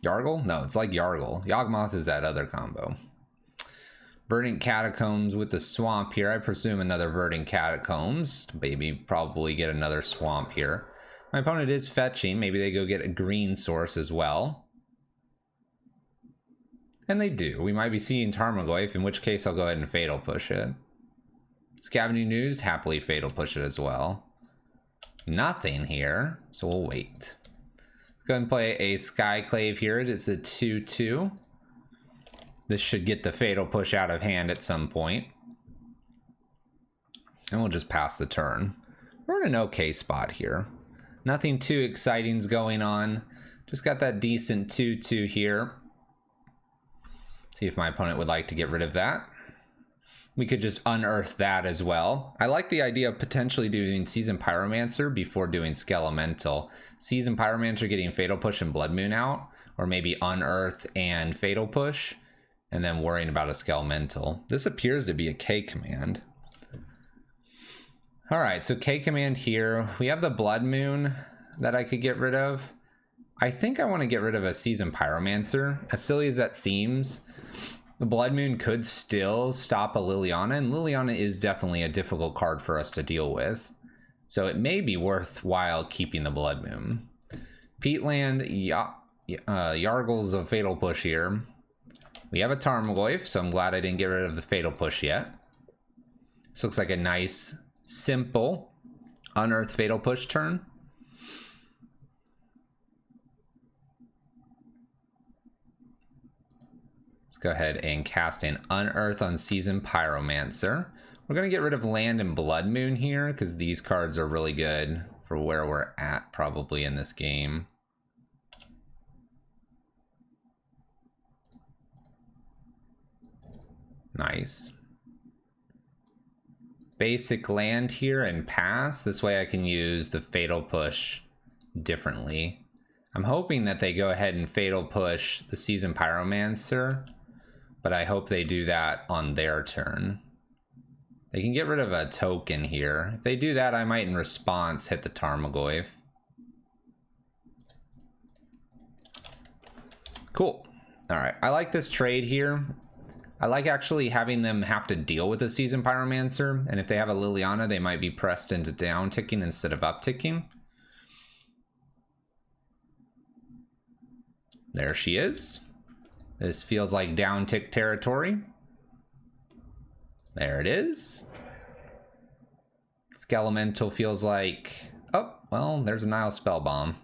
Yargle? No, it's like Yargle. Yawgmoth is that other combo. Verdant Catacombs with the Swamp here. I presume another Verdant Catacombs. Maybe probably get another Swamp here. My opponent is fetching. Maybe they go get a green source as well. And they do. We might be seeing Tarmogoyf, in which case I'll go ahead and Fatal Push it. Scavenging News, happily Fatal Push it as well. Nothing here, so we'll wait. Let's go ahead and play a Skyclave here. It is a 2-2. This should get the Fatal Push out of hand at some point. And we'll just pass the turn. We're in an okay spot here. Nothing too exciting's going on. Just got that decent 2-2 here. See if my opponent would like to get rid of that. We could just unearth that as well. I like the idea of potentially doing Seasoned Pyromancer before doing Skelemental. Seasoned Pyromancer getting Fatal Push and Blood Moon out, or maybe unearth and Fatal Push, and then worrying about a Skelemental. This appears to be a K command. All right, so K command here. We have the Blood Moon that I could get rid of. I think I want to get rid of a Seasoned Pyromancer. As silly as that seems, the Blood Moon could still stop a Liliana, and Liliana is definitely a difficult card for us to deal with. So it may be worthwhile keeping the Blood Moon. Peatland, Yargle's a Fatal Push here. We have a Tarmogoyf, so I'm glad I didn't get rid of the Fatal Push yet. This looks like a nice, simple Unearth Fatal Push turn. Let's go ahead and cast an Unearth Unseasoned Pyromancer. We're going to get rid of Land and Blood Moon here because these cards are really good for where we're at probably in this game. Nice. Basic land here and pass. This way I can use the Fatal Push differently. I'm hoping that they go ahead and Fatal Push the Seasoned Pyromancer, but I hope they do that on their turn. They can get rid of a token here. If they do that, I might in response hit the Tarmogoyf. Cool. All right, I like this trade here. I like actually having them have to deal with the Seasoned Pyromancer, and if they have a Liliana, they might be pressed into down ticking instead of up ticking. There she is. This feels like down tick territory. There it is. Skelemental feels like, oh, well, there's a Nile Spellbomb.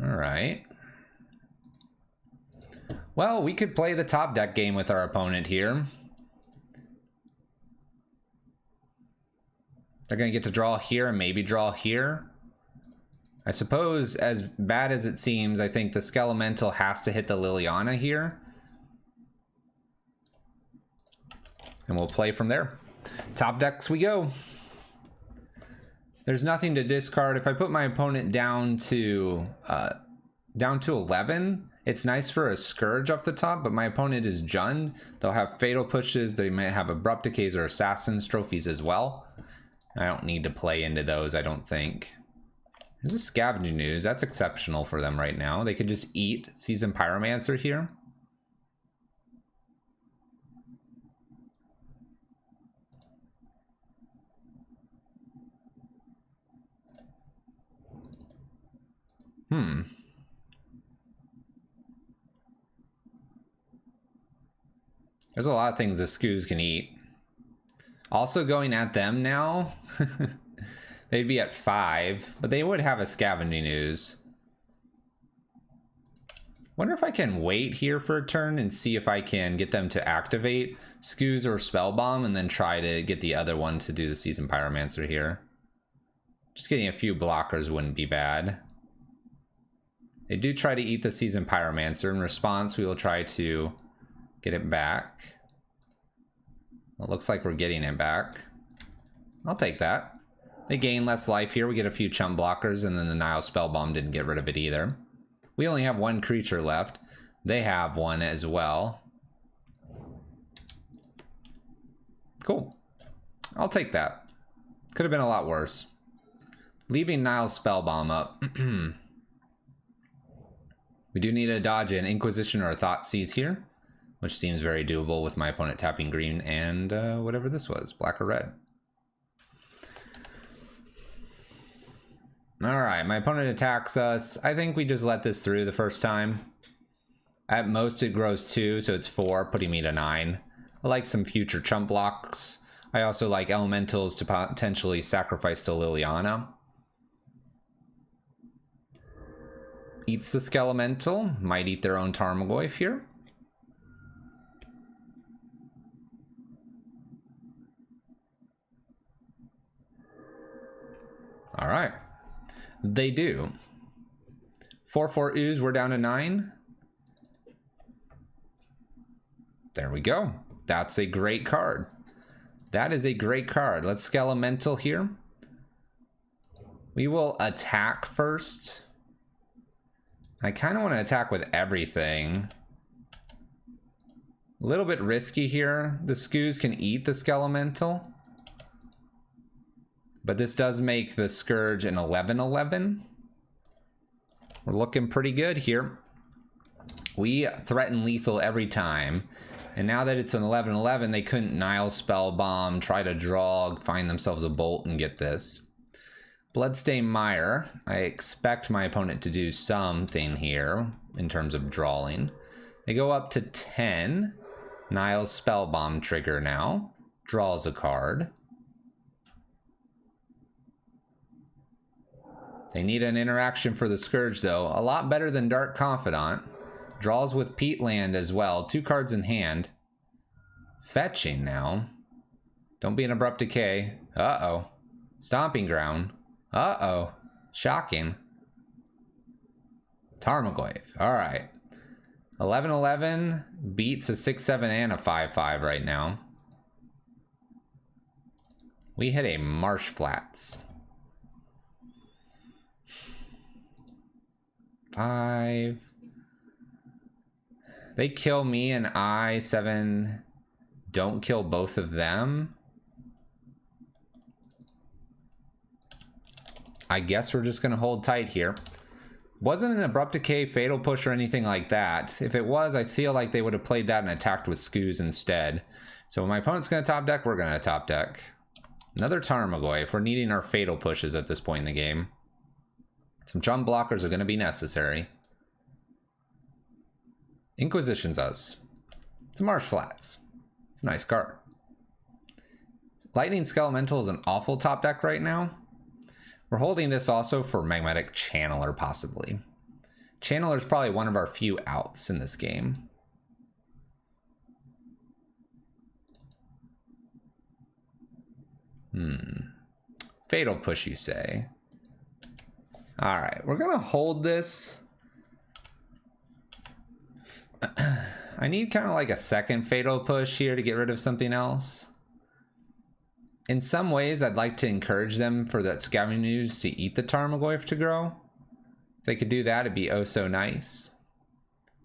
All right. Well, we could play the top deck game with our opponent here. They're going to get to draw here and maybe draw here. I suppose, as bad as it seems, I think the Skelemental has to hit the Liliana here. And we'll play from there. Top decks we go. There's nothing to discard. If I put my opponent down to 11, it's nice for a Scourge off the top, but my opponent is Jund. They'll have Fatal Pushes. They might have Abrupt Decays or Assassin's Trophies as well. I don't need to play into those, I don't think. There's a Scavenging Ooze. That's exceptional for them right now. They could just eat Seasoned Pyromancer here. There's a lot of things the Scourge can eat. Also going at them now, they'd be at 5, but they would have a Scavenging Ooze. Wonder if I can wait here for a turn and see if I can get them to activate Scourge or Spellbomb and then try to get the other one to do the Seasoned Pyromancer here. Just getting a few blockers wouldn't be bad. They do try to eat the Seasoned Pyromancer. In response, we will try to get it back. It looks like we're getting it back. I'll take that. They gain less life here. We get a few chump blockers, and then the Nile Spellbomb didn't get rid of it either. We only have one creature left. They have one as well. Cool. I'll take that. Could have been a lot worse. Leaving Nile Spellbomb up. We do need to dodge an Inquisition or a Thoughtseize here, which seems very doable with my opponent tapping green and whatever this was, black or red. All right, my opponent attacks us. I think we just let this through the first time. At most it grows 2, so it's 4, putting me to 9. I like some future chump blocks. I also like elementals to potentially sacrifice to Liliana. Eats the Skelemental. Might eat their own Tarmogoyf here. All right. They do. 4/4 Ooze, we're down to 9. There we go. That's a great card. That is a great card. Let's Skelemental here. We will attack first. I kind of want to attack with everything. A little bit risky here. The Scourge can eat the Skelemental. But this does make the Scourge an 11/11. We're looking pretty good here. We threaten lethal every time. And now that it's an 11/11, they couldn't Nile Spellbomb, try to draw, find themselves a bolt and get this. Bloodstained Mire. I expect my opponent to do something here in terms of drawing. They go up to 10. Nile Spellbomb trigger now. Draws a card. They need an interaction for the Scourge, though. A lot better than Dark Confidant. Draws with Peatland as well. 2 cards in hand. Fetching now. Don't be an Abrupt Decay. Uh-oh. Stomping Ground. Uh-oh. Shocking. Tarmogoyf. Alright. 11-11 beats a 6-7 and a 5-5 right now. We hit a Marsh Flats. 5. They kill me and I 7 don't kill both of them. I guess we're just gonna hold tight here. Wasn't an Abrupt Decay, Fatal Push, or anything like that. If it was, I feel like they would have played that and attacked with Scourge instead. So when my opponent's gonna top deck, we're gonna top deck. Another Tarmogoyf if we're needing our Fatal Pushes at this point in the game. Some chump blockers are gonna be necessary. Inquisition's us. It's a Marsh Flats. It's a nice card. Lightning Skelemental is an awful top deck right now. We're holding this also for Magnetic Channeler, possibly. Channeler is probably one of our few outs in this game. Fatal Push, you say? Alright, we're gonna hold this. I need kind of like a second Fatal Push here to get rid of something else. In some ways, I'd like to encourage them for that Scavenging Ooze to eat the Tarmogoyf to grow. If they could do that, it'd be oh so nice.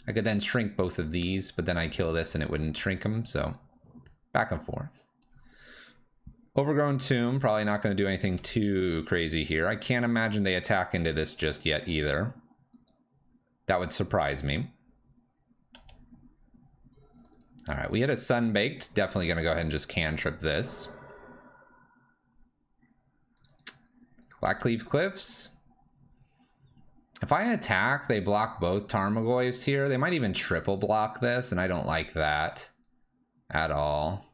I could then shrink both of these, but then I'd kill this and it wouldn't shrink them, so back and forth. Overgrown Tomb, probably not going to do anything too crazy here. I can't imagine they attack into this just yet either. That would surprise me. Alright, we hit a Sunbaked. Definitely going to go ahead and just cantrip this. Blackleaf Cliffs. If I attack, they block both Tarmogoyfs here. They might even triple block this, and I don't like that at all.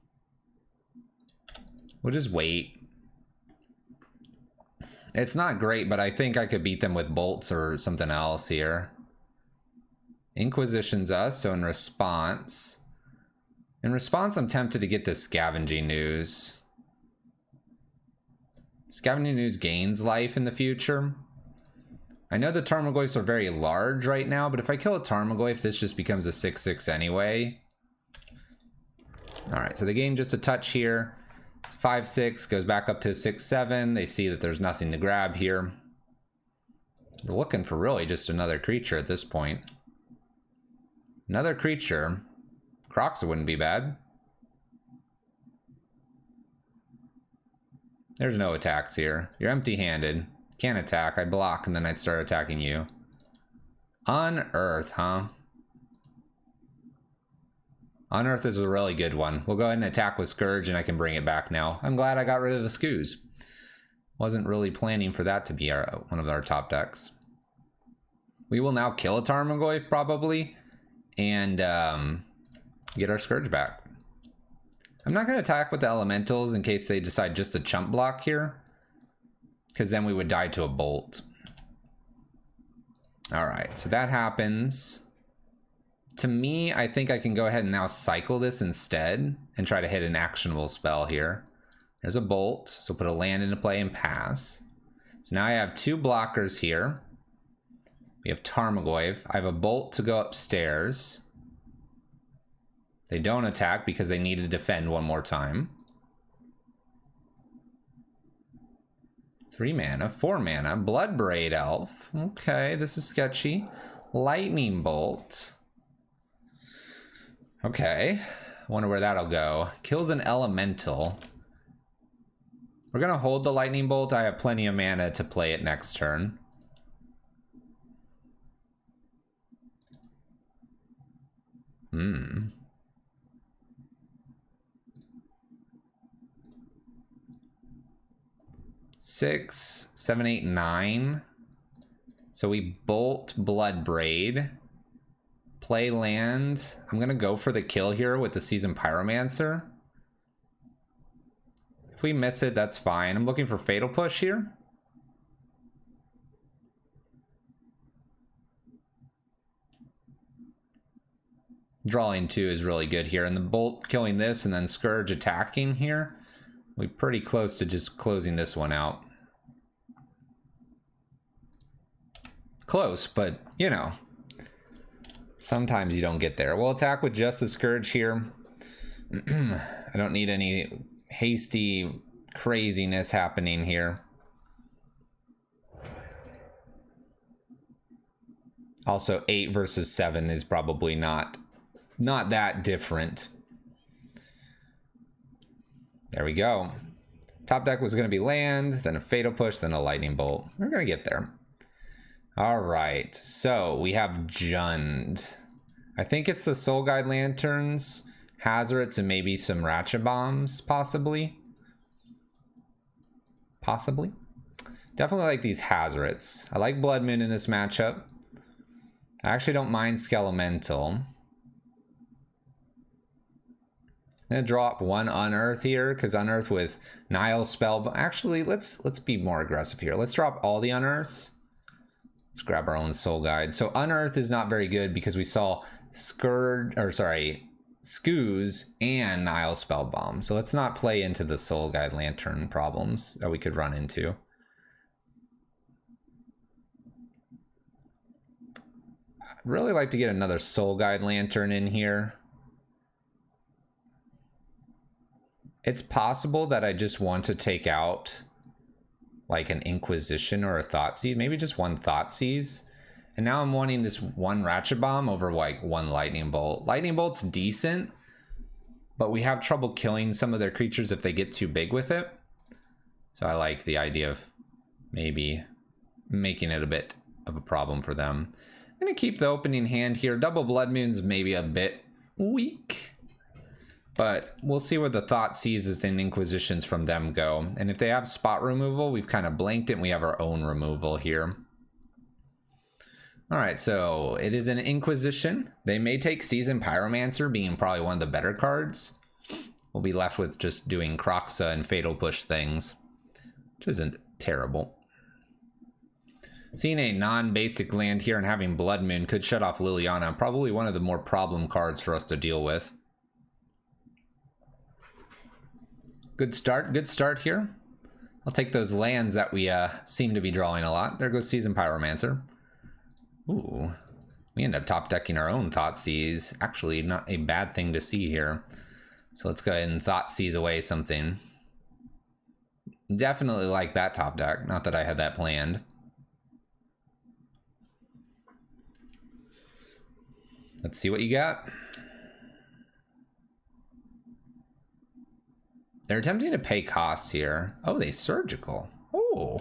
We'll just wait. It's not great, but I think I could beat them with bolts or something else here. Inquisition's us, so in response... I'm tempted to get this Scavenging Ooze. Scavenging Ooze gains life in the future. I know the Tarmogoyfs are very large right now, but if I kill a Tarmogoyf, this just becomes a 6-6 anyway. Alright, so they gain just a touch here. 5-6, goes back up to 6-7. They see that there's nothing to grab here. They're looking for really just another creature at this point. Another creature. Kroxa wouldn't be bad. There's no attacks here. You're empty-handed. Can't attack. I block, and then I'd start attacking you. Unearth, huh? Unearth is a really good one. We'll go ahead and attack with Scourge, and I can bring it back now. I'm glad I got rid of the Scoos. Wasn't really planning for that to be one of our top decks. We will now kill a Tarmogoyf, probably, and get our Scourge back. I'm not going to attack with the Elementals in case they decide just to chump block here, because then we would die to a bolt. Alright, so that happens. To me, I think I can go ahead and now cycle this instead and try to hit an actionable spell here. There's a bolt, so put a land into play and pass. So now I have 2 blockers here. We have Tarmogoyf. I have a bolt to go upstairs. They don't attack because they need to defend one more time. 3 mana, 4 mana, Bloodbraid Elf. Okay, this is sketchy. Lightning Bolt. Okay, wonder where that'll go. Kills an Elemental. We're gonna hold the Lightning Bolt. I have plenty of mana to play it next turn. Hmm. 6, 7, 8, 9. So we bolt Bloodbraid. Play land. I'm gonna go for the kill here with the Seasoned Pyromancer. If we miss it, that's fine. I'm looking for Fatal Push here. Drawing 2 is really good here, and the Bolt killing this and then Scourge attacking here. We're pretty close to just closing this one out. Close, but you know, sometimes you don't get there. We'll attack with just the Scourge here. I don't need any hasty craziness happening here. Also, 8 versus 7 is probably not that different. There we go. Top deck was going to be land, then a Fatal Push, then a Lightning Bolt. We're going to get there. All right, so we have Jund. I think it's the Soul Guide Lanterns, Hazards, and maybe some Ratchet Bombs, possibly. Possibly. Definitely like these Hazards. I like Blood Moon in this matchup. I actually don't mind Skelemental. I'm gonna drop one Unearth here, because Unearth with Nile Spell. Actually, let's be more aggressive here. Let's drop all the Unearths. Let's grab our own Soul Guide. So Unearth is not very good because we saw Scourge, or sorry, Scourge and Nile Spell Bomb. So let's not play into the Soul Guide Lantern problems that we could run into. I'd really like to get another Soul Guide Lantern in here. It's possible that I just want to take out like an Inquisition or a Thoughtseize, maybe just one Thoughtseize. And now I'm wanting this one Ratchet Bomb over like one Lightning Bolt. Lightning Bolt's decent, but we have trouble killing some of their creatures if they get too big with it. So I like the idea of maybe making it a bit of a problem for them. I'm gonna keep the opening hand here. Double Blood Moon's maybe a bit weak, but we'll see where the Thoughtseizes and Inquisitions from them go. And if they have spot removal, we've kind of blanked it and we have our own removal here. All right, so it is an Inquisition. They may take Seasoned Pyromancer, being probably one of the better cards. We'll be left with just doing Kroxa and Fatal Push things, which isn't terrible. Seeing a non-basic land here and having Blood Moon could shut off Liliana, probably one of the more problem cards for us to deal with. Good start here. I'll take those lands that we seem to be drawing a lot. There goes Seasoned Pyromancer. Ooh, we end up top decking our own Thoughtseize. Actually, not a bad thing to see here. So let's go ahead and Thoughtseize away something. Definitely like that top deck. Not that I had that planned. Let's see what you got. They're attempting to pay cost here. Oh, they Surgical. Oh.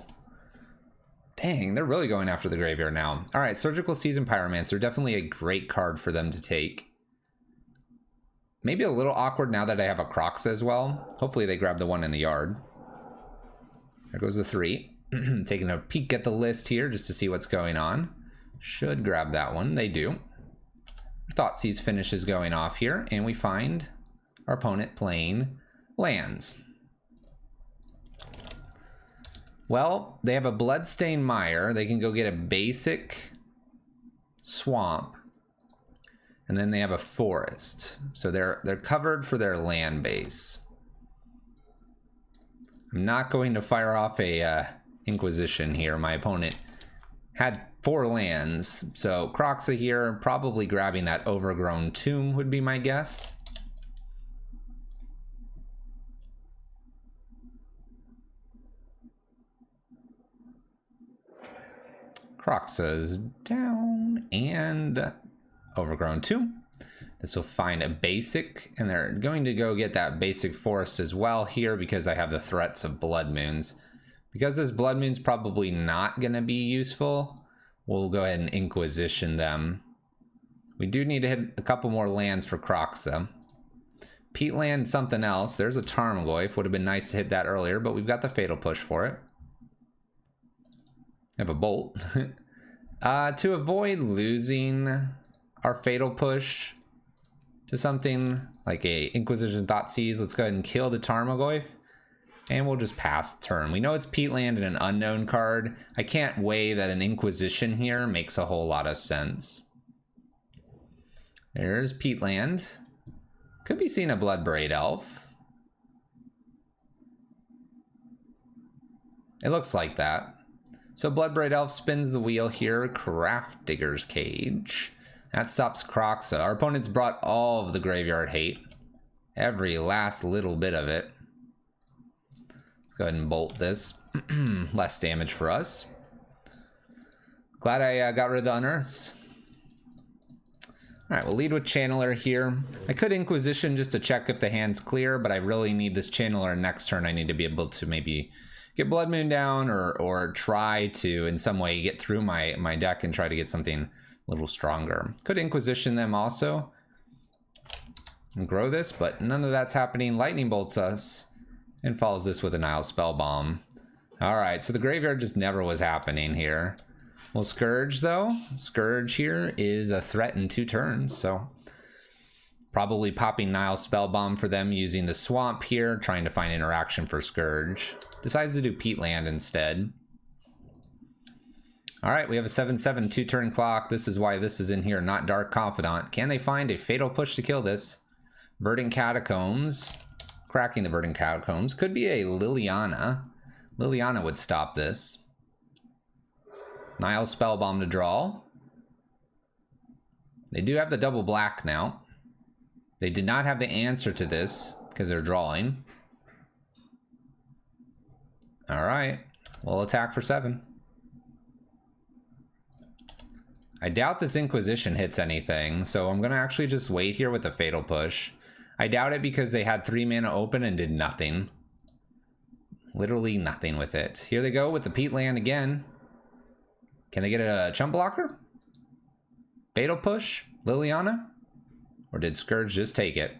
Dang, they're really going after the graveyard now. All right, Surgical Seasoned Pyromancer. Definitely a great card for them to take. Maybe a little awkward now that I have a Kroxa as well. Hopefully they grab the one in the yard. There goes the 3. Taking a peek at the list here just to see what's going on. Should grab that one. They do. Thoughtseize finish is going off here, and we find our opponent playing lands. Well, they have a Bloodstained Mire. They can go get a basic swamp, and then they have a forest. So they're covered for their land base. I'm not going to fire off a Inquisition here. My opponent had 4 lands, so Kroxa here, probably grabbing that Overgrown Tomb would be my guess. Kroxa's down, and Overgrown Tomb. This will find a basic, and they're going to go get that basic forest as well here because I have the threats of Blood Moons. Because this Blood Moon's probably not going to be useful, we'll go ahead and Inquisition them. We do need to hit a couple more lands for Kroxa. Peatland, something else. There's a Tarmogoyf. Would have been nice to hit that earlier, but we've got the Fatal Push for it. I have a Bolt. To avoid losing our Fatal Push to something like a Inquisition Thoughtseize, let's go ahead and kill the Tarmogoyf. And we'll just pass turn. We know it's Peatland and an unknown card. I can't weigh that an Inquisition here makes a whole lot of sense. There's Peatland. Could be seeing a Bloodbraid Elf. It looks like that. So Bloodbraid Elf spins the wheel here. Craft Digger's Cage. That stops Kroxa. Our opponent's brought all of the graveyard hate. Every last little bit of it. Let's go ahead and bolt this. Less damage for us. Glad I got rid of the Unearths. Alright, we'll lead with Channeler here. I could Inquisition just to check if the hand's clear, but I really need this Channeler next turn. I need to be able to maybe get Blood Moon down or try to, in some way, get through my deck and try to get something a little stronger. Could Inquisition them also and grow this, but none of that's happening. Lightning bolts us and follows this with a Nile Spellbomb. Alright, so the graveyard just never was happening here. Well, Scourge, though. Scourge here is a threat in 2 turns, so probably popping Nile Spellbomb for them, using the Swamp here, trying to find interaction for Scourge. Decides to do Peatland instead. Alright, we have a 7/7 2-turn clock. This is why this is in here, not Dark Confidant. Can they find a Fatal Push to kill this? Verdant Catacombs. Cracking the Verdant Catacombs. Could be a Liliana. Liliana would stop this. Nile Spellbomb to draw. They do have the double black now. They did not have the answer to this because they're drawing. Alright, we'll attack for 7. I doubt this Inquisition hits anything, so I'm going to actually just wait here with the Fatal Push. I doubt it because they had 3 mana open and did nothing. Literally nothing with it. Here they go with the Peatland again. Can they get a chump blocker? Fatal Push? Liliana? Or did Scourge just take it?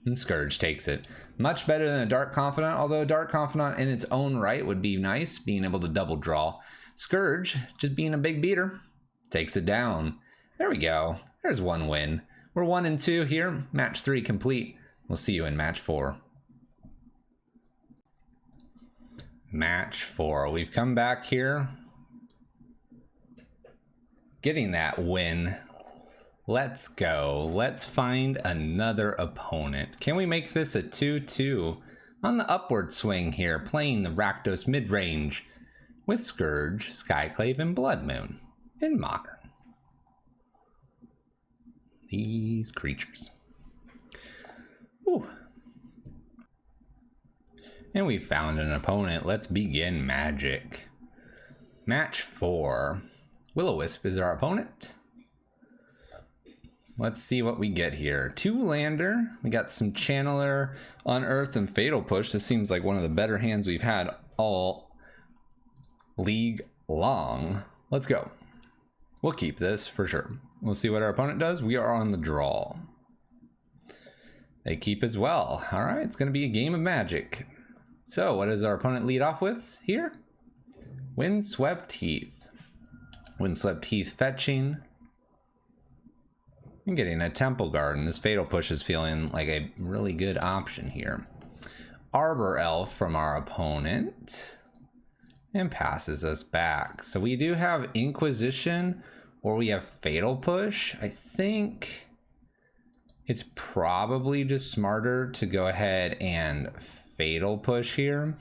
And Scourge takes it. Much better than a Dark Confidant, although a Dark Confidant in its own right would be nice, being able to double draw. Scourge, just being a big beater, takes it down. There we go. There's 1 win. We're 1-2 here. Match 3 complete. We'll see you in match 4. Match 4. We've come back here. Getting that win. Let's go. Let's find another opponent. Can we make this a 2-2? On the upward swing here, playing the Rakdos Midrange with Scourge, Skyclave, and Blood Moon in Modern. These creatures. Ooh. And we found an opponent. Let's begin Magic. Match 4. Will-O-Wisp is our opponent. Let's see what we get here. 2-lander. We got some Channeler, Unearth, and Fatal Push. This seems like one of the better hands we've had all league long. Let's go. We'll keep this for sure. We'll see what our opponent does. We are on the draw. They keep as well. All right, it's going to be a game of Magic. So what does our opponent lead off with here? Windswept Heath. Windswept Heath fetching. I'm getting a Temple Garden. This Fatal Push is feeling like a really good option here. Arbor Elf from our opponent. And passes us back. So we do have Inquisition, or we have Fatal Push. I think it's probably just smarter to go ahead and Fatal Push here.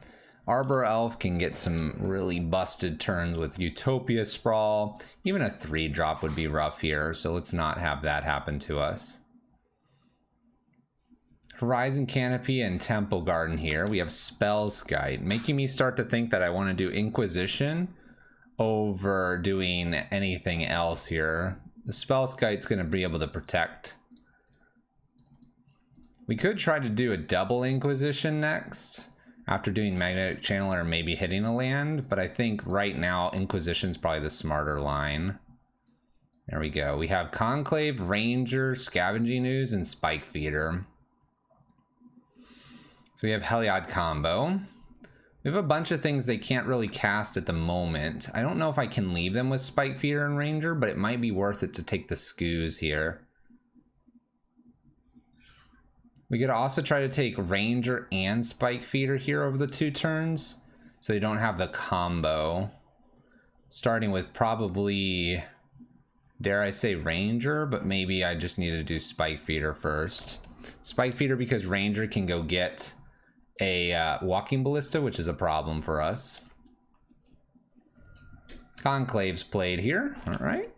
Arbor Elf can get some really busted turns with Utopia Sprawl. Even a 3-drop would be rough here, so let's not have that happen to us. Horizon Canopy and Temple Garden here. We have Spellskite, making me start to think that I want to do Inquisition over doing anything else here. The Spellskite's going to be able to protect. We could try to do a double Inquisition next after doing Magnetic Channeler and maybe hitting a land, but I think right now Inquisition's probably the smarter line. There we go. We have Conclave, Ranger, Scavenging Ooze, and Spike Feeder. So we have Heliod combo. We have a bunch of things they can't really cast at the moment. I don't know if I can leave them with Spike Feeder and Ranger, but it might be worth it to take the Scoos here. We could also try to take Ranger and Spike Feeder here over the 2 turns. so they don't have the combo. Starting with probably, dare I say, Ranger, but maybe I just need to do Spike Feeder first. Spike Feeder because Ranger can go get a Walking Ballista, which is a problem for us. Conclave's played here. All right.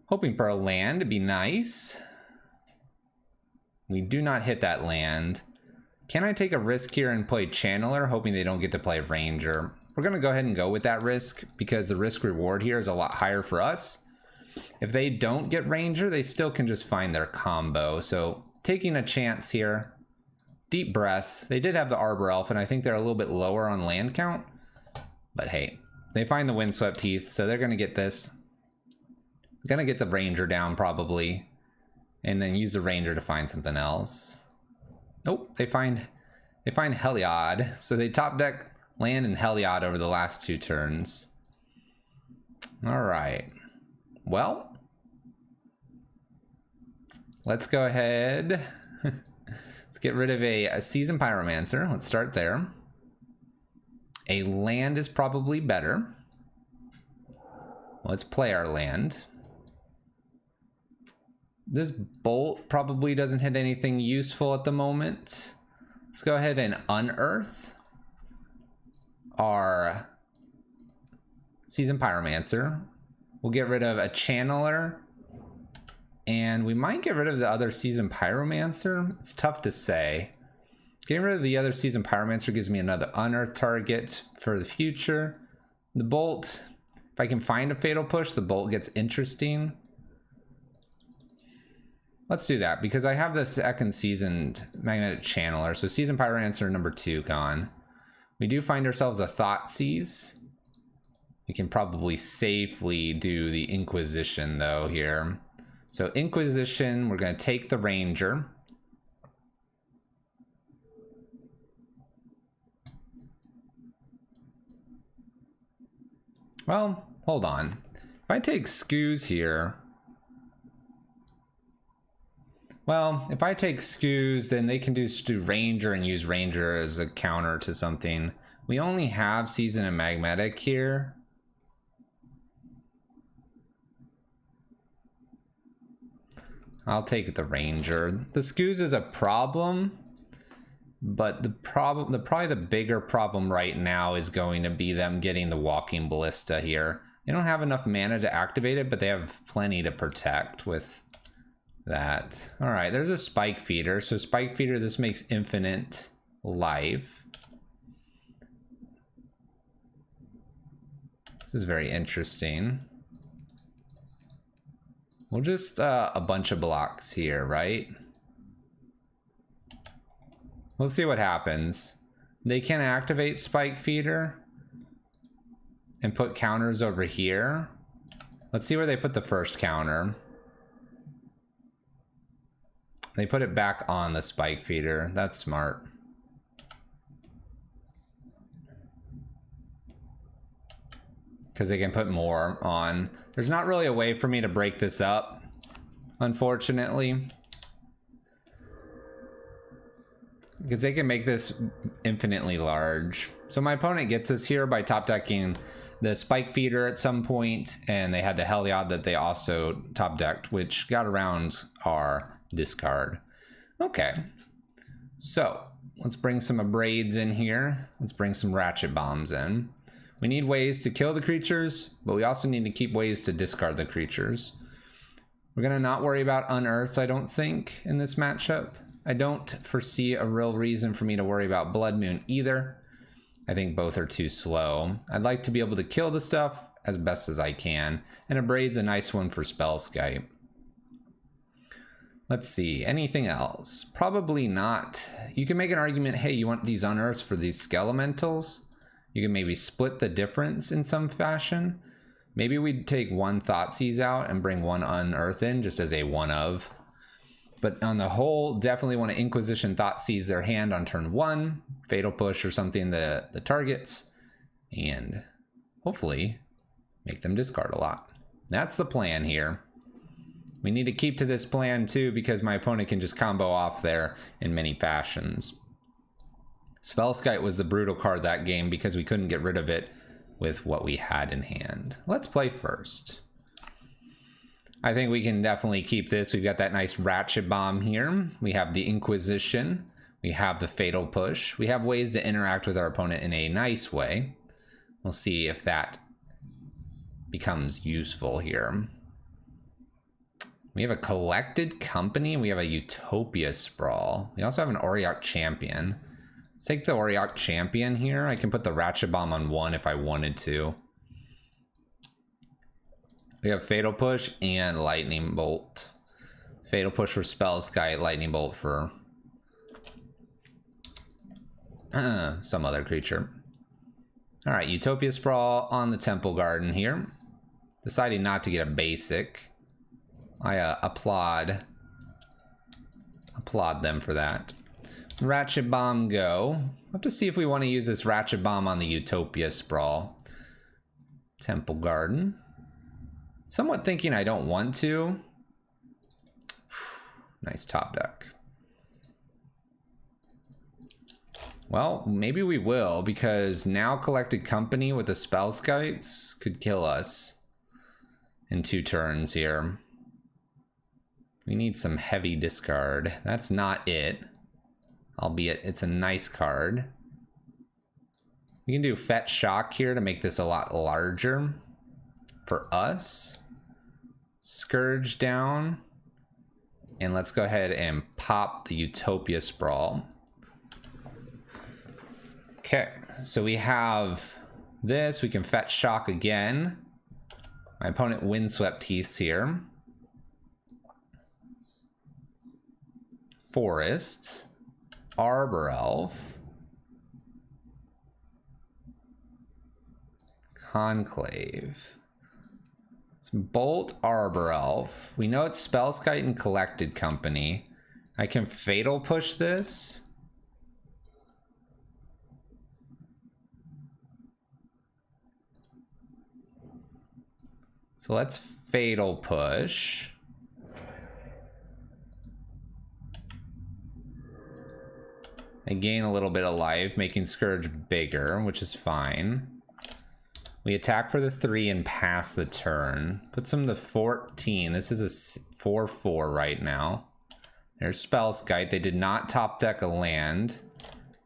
Hoping for a land to be nice. We do not hit that land. Can I take a risk here and play Channeler, hoping they don't get to play Ranger? We're going to go ahead and go with that risk because the risk reward here is a lot higher for us. If they don't get Ranger, they still can just find their combo. So taking a chance here. Deep breath. They did have the Arbor Elf, and I think they're a little bit lower on land count. But hey, they find the Windswept Heath, so they're going to get this. Going to get the Ranger down probably. And then use the Ranger to find something else. Nope, they find Heliod. So they top deck land and Heliod over the last 2 turns. All right. Well, let's go ahead. Let's get rid of a Seasoned Pyromancer. Let's start there. A land is probably better. Let's play our land. This bolt probably doesn't hit anything useful at the moment. Let's go ahead and unearth our Seasoned Pyromancer. We'll get rid of a Channeler. And we might get rid of the other Seasoned Pyromancer. It's tough to say. Getting rid of the other Seasoned Pyromancer gives me another unearth target for the future. The bolt, if I can find a Fatal Push, the bolt gets interesting. Let's do that because I have the second Seasoned Magnetic Channeler. So Seasoned Pyromancer number 2 gone. We do find ourselves a Thoughtseize. We can probably safely do the Inquisition though here. So Inquisition, we're going to take the Ranger. Well, hold on. If I take Scourge here, well, if I take Scourge, then they can just do Ranger and use Ranger as a counter to something. We only have Seasoned and Magnetic here. I'll take the Ranger. The Scourge is a problem, but probably the bigger problem right now is going to be them getting the Walking Ballista here. They don't have enough mana to activate it, but they have plenty to protect with that. All right, there's a Spike Feeder. So Spike Feeder, this makes infinite life. This is very interesting. We'll just a bunch of blocks here, right? We'll see what happens. They can activate Spike Feeder and put counters over here. Let's see where they put the first counter. They put it back on the Spike Feeder. That's smart. Because they can put more on. There's not really a way for me to break this up, unfortunately. Because they can make this infinitely large. So my opponent gets us here by top decking the Spike Feeder at some point, and they had the Heliod that they also top decked, which got around our discard. Okay, so let's bring some Abrades in here. Let's bring some Ratchet Bombs in. We need ways to kill the creatures, but we also need to keep ways to discard the creatures. We're gonna not worry about unearths, I don't think, in this matchup. I don't foresee a real reason for me to worry about Blood Moon either. I think both are too slow. I'd like to be able to kill the stuff as best as I can, and Abrade's a nice one for Spell Skype. Let's see, anything else? Probably not. You can make an argument, hey, you want these unearths for these Skelementals? You can maybe split the difference in some fashion. Maybe we'd take one Thoughtseize out and bring one Unearth in just as a one of. But on the whole, definitely want to Inquisition Thoughtseize their hand on turn 1, Fatal Push or something the targets, and hopefully make them discard a lot. That's the plan here. We need to keep to this plan too because my opponent can just combo off there in many fashions. Spellskite was the brutal card that game because we couldn't get rid of it with what we had in hand. Let's play first. I think we can definitely keep this. We've got that nice Ratchet Bomb here. We have the Inquisition. We have the Fatal Push. We have ways to interact with our opponent in a nice way. We'll see if that becomes useful here. We have a Collected Company. We have a Utopia Sprawl. We also have an Auriok Champion. Let's take the Auriok Champion here. I can put the Ratchet Bomb on 1 if I wanted to. We have Fatal Push and Lightning Bolt. Fatal Push for Spellskite, Lightning Bolt for some other creature. All right, Utopia Sprawl on the Temple Garden here. Deciding not to get a basic. I applaud them for that. Ratchet Bomb go. We'll have to see if we want to use this Ratchet Bomb on the Utopia Sprawl. Temple Garden. Somewhat thinking I don't want to. Nice top deck. Well, maybe we will, because now Collected Company with the Spellskites could kill us in 2 turns here. We need some heavy discard. That's not it. Albeit it's a nice card. We can do Fetch Shock here to make this a lot larger for us. Scourge down. And let's go ahead and pop the Utopia Sprawl. Okay, so we have this. We can Fetch Shock again. My opponent Windswept Heaths here. Forest. Arbor Elf. Conclave. It's Bolt Arbor Elf. We know it's Spellskite and Collected Company. I can Fatal Push this. So let's Fatal Push. I gain a little bit of life, making Scourge bigger, which is fine. We attack for the 3 and pass the turn. Puts him to 14. This is a 4/4 right now. There's Spellskite. They did not top deck a land.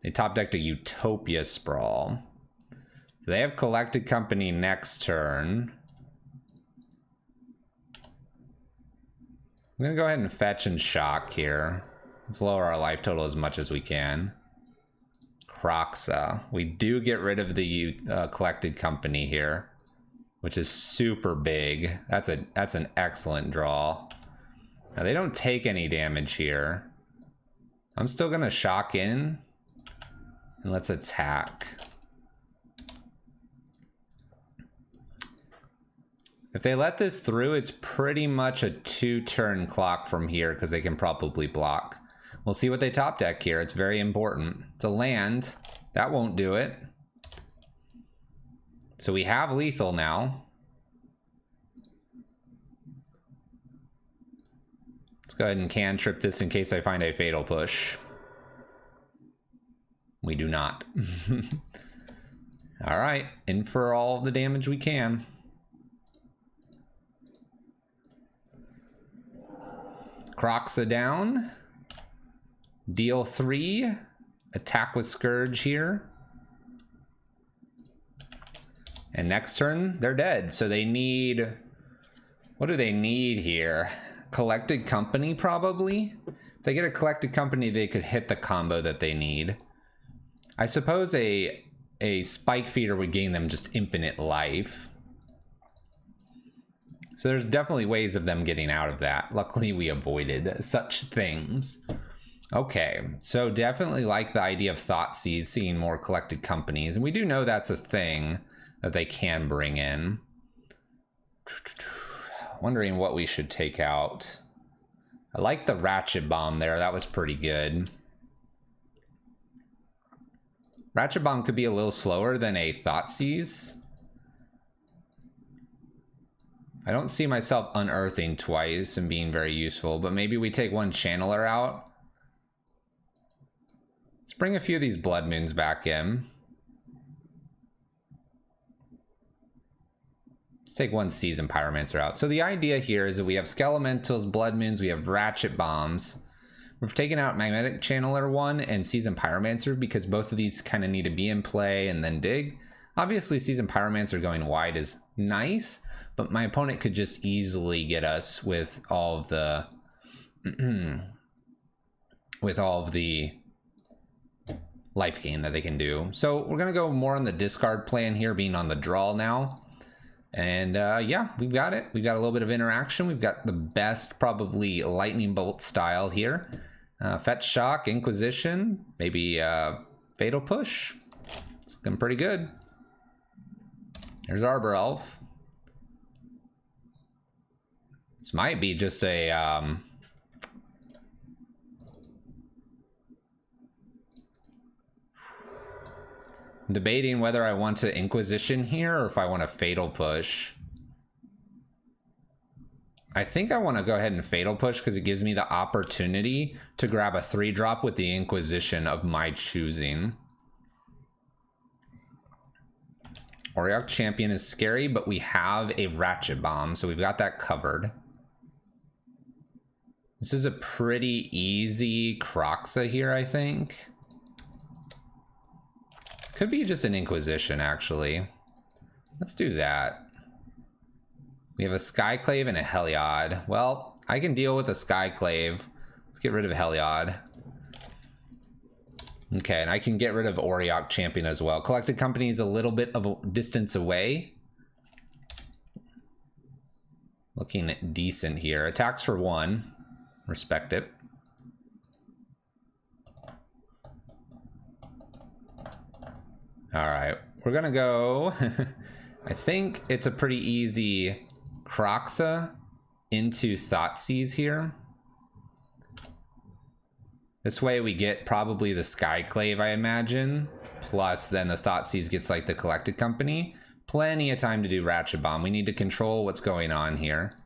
They top decked a Utopia Sprawl. So they have Collected Company next turn. I'm gonna go ahead and fetch and shock here. Let's lower our life total as much as we can. Kroxa. We do get rid of the Collected Company here, which is super big. That's an excellent draw. Now they don't take any damage here. I'm still gonna shock in, and let's attack. If they let this through, it's pretty much a 2-turn clock from here because they can probably block. We'll see what they top deck here. It's very important. It's a land. That won't do it. So we have lethal now. Let's go ahead and cantrip this in case I find a Fatal Push. We do not. All right, in for all the damage we can. Kroxa down. Deal 3. Attack with Scourge here. And next turn, they're dead. So they need... What do they need here? Collected Company, probably? If they get a Collected Company, they could hit the combo that they need. I suppose a Spike Feeder would gain them just infinite life. So there's definitely ways of them getting out of that. Luckily, we avoided such things. Okay, so definitely like the idea of Thoughtseize, seeing more Collected Companies. And we do know that's a thing that they can bring in. Wondering what we should take out. I like the Ratchet Bomb there. That was pretty good. Ratchet Bomb could be a little slower than a Thoughtseize. I don't see myself unearthing twice and being very useful, but maybe we take one Channeler out. Let's bring a few of these Blood Moons back in. Let's take one Seasoned Pyromancer out. So the idea here is that we have Skelementals, Blood Moons, we have Ratchet Bombs. We've taken out Magnetic Channeler 1 and Seasoned Pyromancer because both of these kind of need to be in play and then dig. Obviously, Seasoned Pyromancer going wide is nice, but my opponent could just easily get us with all of the life gain that they can do. So we're gonna go more on the discard plan here, being on the draw now. And yeah, we've got it. We've got a little bit of interaction. We've got the best, probably lightning bolt style here. Fetch, Shock, Inquisition, maybe Fatal Push. It's looking pretty good. There's Arbor Elf. This might be just a I'm debating whether I want to Inquisition here or if I want to Fatal Push. I think I want to go ahead and Fatal Push because it gives me the opportunity to grab a 3-drop with the Inquisition of my choosing. Auriok Champion is scary, but we have a Ratchet Bomb, so we've got that covered. This is a pretty easy Kroxa here, I think. Could be just an Inquisition, actually. Let's do that. We have a Skyclave and a Heliod. Well, I can deal with a Skyclave. Let's get rid of Heliod. Okay, and I can get rid of Auriok Champion as well. Collected Company is a little bit of a distance away. Looking decent here. Attacks for 1. Respect it. All right, we're gonna go. I think it's a pretty easy Kroxa into Thoughtseize here. This way we get probably the Skyclave, I imagine. Plus then the Thoughtseize gets like the Collected Company. Plenty of time to do Ratchet Bomb. We need to control what's going on here.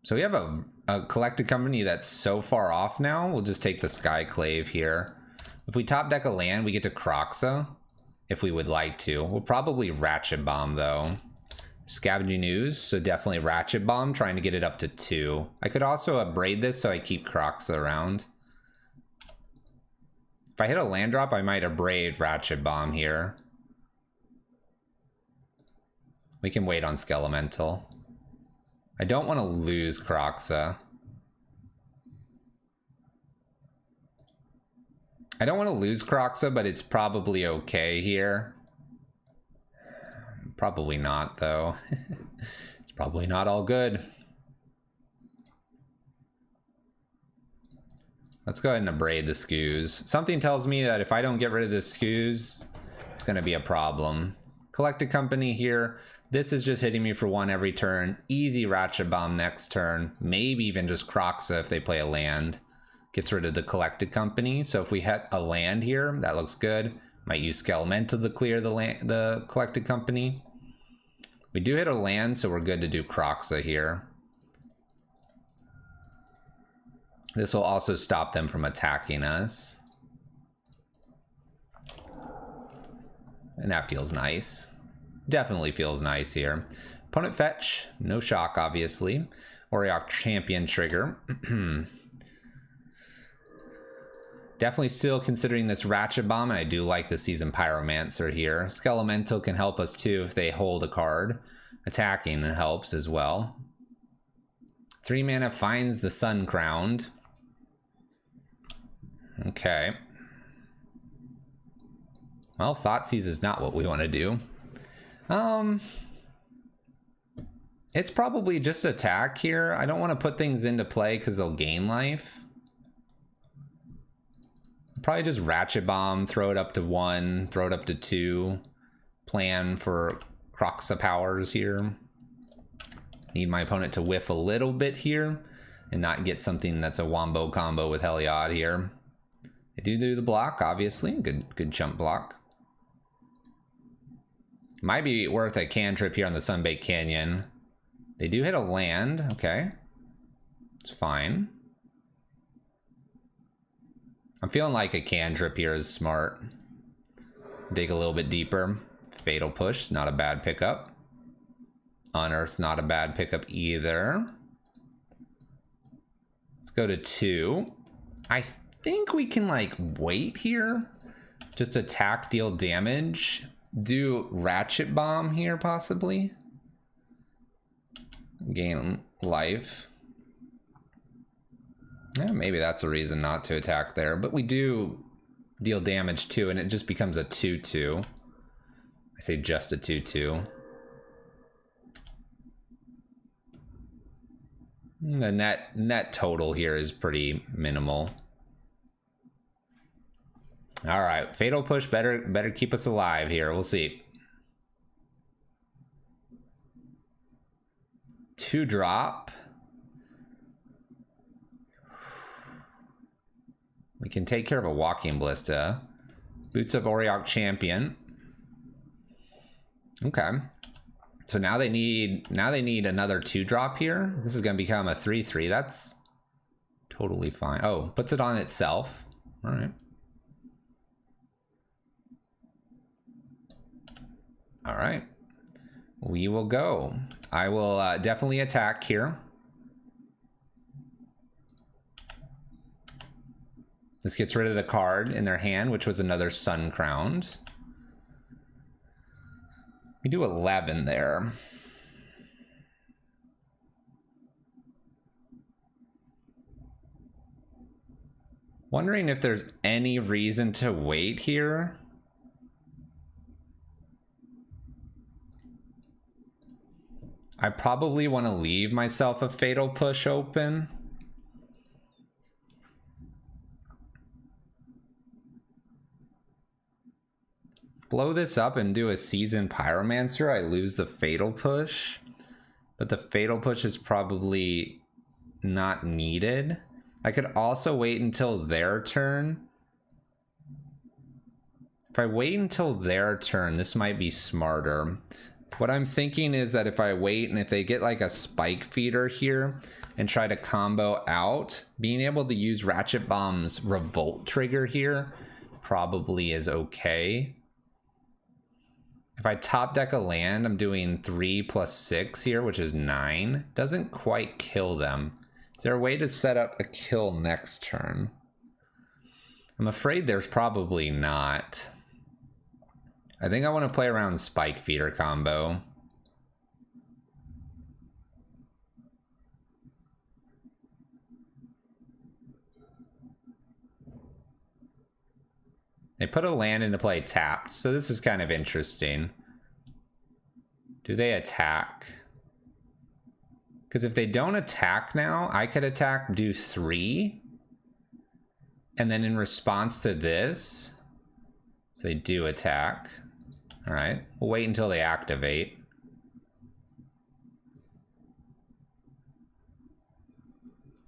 So we have a Collected Company that's so far off now. We'll just take the Skyclave here. If we top deck a land, we get to Kroxa, if we would like to. We'll probably Ratchet Bomb though. Scavenging Ooze, so definitely Ratchet Bomb, trying to get it up to 2. I could also upgrade this so I keep Kroxa around. If I hit a land drop, I might abrade Ratchet Bomb here. We can wait on Skelemental. I don't want to lose Kroxa. I don't want to lose Kroxa, but it's probably okay here. Probably not, though. It's probably not all good. Let's go ahead and abrade the Scourge. Something tells me that if I don't get rid of this Scourge, it's going to be a problem. Collected Company here. This is just hitting me for 1 every turn. Easy Ratchet Bomb next turn. Maybe even just Kroxa if they play a land. Gets rid of the Collected Company. So if we hit a land here, that looks good. Might use Skelemental to clear the Collected Company. We do hit a land, so we're good to do Kroxa here. This will also stop them from attacking us. And that feels nice. Definitely feels nice here. Opponent fetch, no shock, obviously. Auriok Champion trigger. Definitely still considering this Ratchet Bomb, and I do like the Seasoned Pyromancer here. Skelemental can help us too if they hold a card. Attacking helps as well. 3 mana finds the Sun Crowned. Okay. Well, Thoughtseize is not what we want to do. It's probably just attack here. I don't want to put things into play because they'll gain life. Probably just Ratchet Bomb, throw it up to 1, throw it up to 2. Plan for Kroxa powers here. Need my opponent to whiff a little bit here and not get something that's a wombo combo with Heliod here. I do the block, obviously. Good jump block. Might be worth a cantrip here on the Sunbaked Canyon. They do hit a land. Okay. It's fine. I'm feeling like a cantrip here is smart. Dig a little bit deeper. Fatal Push, not a bad pickup. Unearth's not a bad pickup either. Let's go to 2. I think we can like wait here. Just attack, deal damage. Do Ratchet Bomb here possibly. Gain life. Yeah, maybe that's a reason not to attack there, but we do deal damage too, and it just becomes a 2/2. I say just a 2/2. The net total here is pretty minimal. All right, Fatal Push better keep us alive here. We'll see. 2-drop. We can take care of a Walking Ballista. Boots of Auriok Champion. Okay. So now they need another 2-drop here. This is gonna become a 3/3. That's totally fine. Oh, puts it on itself. All right. All right. We will go. I will definitely attack here. This gets rid of the card in their hand, which was another Sun Crowned. We do 11 there. Wondering if there's any reason to wait here. I probably want to leave myself a Fatal Push open. Blow this up and do a Seasoned Pyromancer. I lose the Fatal Push, but the Fatal Push is probably not needed. I could also wait until their turn. If I wait until their turn, this might be smarter. What I'm thinking is that if I wait and if they get like a Spike Feeder here and try to combo out, being able to use Ratchet Bomb's Revolt trigger here probably is okay. If I top deck a land, I'm doing 3 + 6 here, which is 9. Doesn't quite kill them. Is there a way to set up a kill next turn? I'm afraid there's probably not. I think I want to play around Spike Feeder combo. They put a land into play tapped, so this is kind of interesting. Do they attack? Because if they don't attack now, I could attack, do 3. And then in response to this, so they do attack. All right, we'll wait until they activate.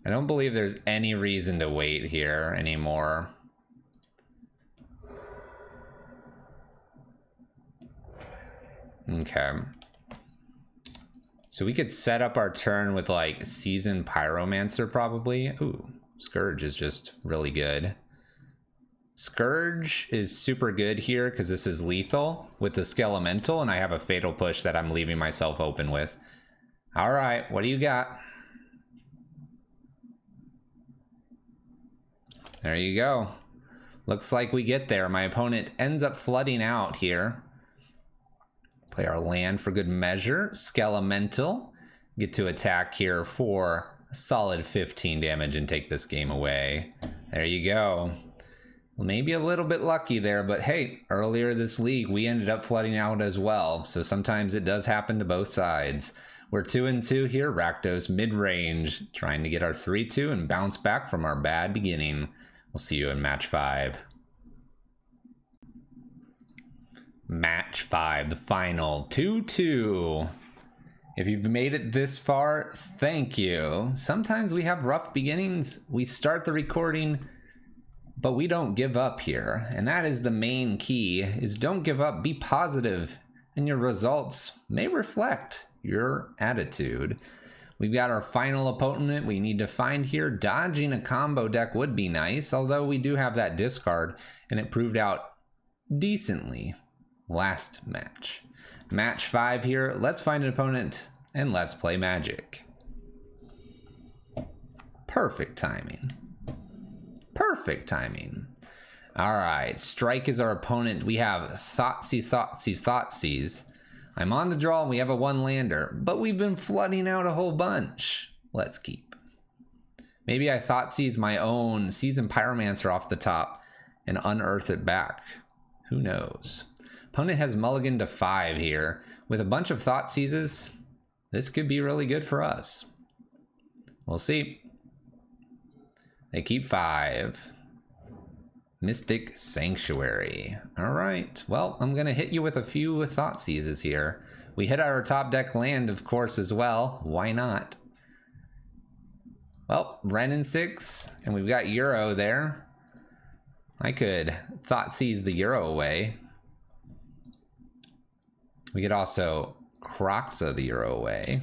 I don't believe there's any reason to wait here anymore. Okay. So we could set up our turn with like Seasoned Pyromancer probably. Ooh, Scourge is just really good. Scourge is super good here because this is lethal with the Skelemental, and I have a Fatal Push that I'm leaving myself open with. All right, what do you got? There you go. Looks like we get there. My opponent ends up flooding out here. Play our land for good measure. Skelemental. Get to attack here for a solid 15 damage and take this game away. There you go. Well, maybe a little bit lucky there, but hey, earlier this league, we ended up flooding out as well. So sometimes it does happen to both sides. We're 2-2 here. Rakdos mid-range, trying to get our 3-2 and bounce back from our bad beginning. We'll see you in match 5. Match 5, the final 2-2. If you've made it this far, thank you. Sometimes we have rough beginnings. We start the recording, but we don't give up here. And that is the main key, is don't give up, be positive, and your results may reflect your attitude. We've got our final opponent we need to find here. Dodging a combo deck would be nice, although we do have that discard, and it proved out decently last match. Match 5 here. Let's find an opponent, and let's play Magic. Perfect timing. Perfect timing. All right, Strike is our opponent. We have Thoughtseize. I'm on the draw, and we have a 1-lander, but we've been flooding out a whole bunch. Let's keep. Maybe I Thoughtseize my own Seasoned Pyromancer off the top and unearth it back. Who knows? Opponent has mulligan to 5 here. With a bunch of Thoughtseizes, this could be really good for us. We'll see. They keep 5. Mystic Sanctuary. All right. Well, I'm going to hit you with a few Thoughtseizes here. We hit our top deck land, of course, as well. Why not? Well, Wrenn and 6, and we've got Euro there. I could Thoughtseize the Euro away. We could also Kroxa the Euro away.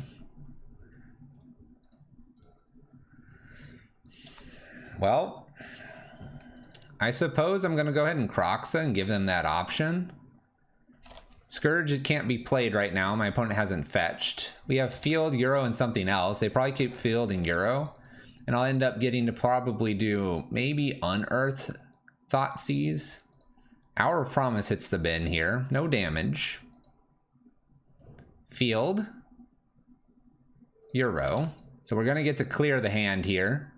Well, I suppose I'm going to go ahead and Kroxa and give them that option. Scourge, it can't be played right now. My opponent hasn't fetched. We have Field, Euro, and something else. They probably keep Field and Euro. And I'll end up getting to probably do maybe Unearth Thoughtseize. Hour of Promise hits the bin here. No damage. Field. Euro. So we're going to get to clear the hand here.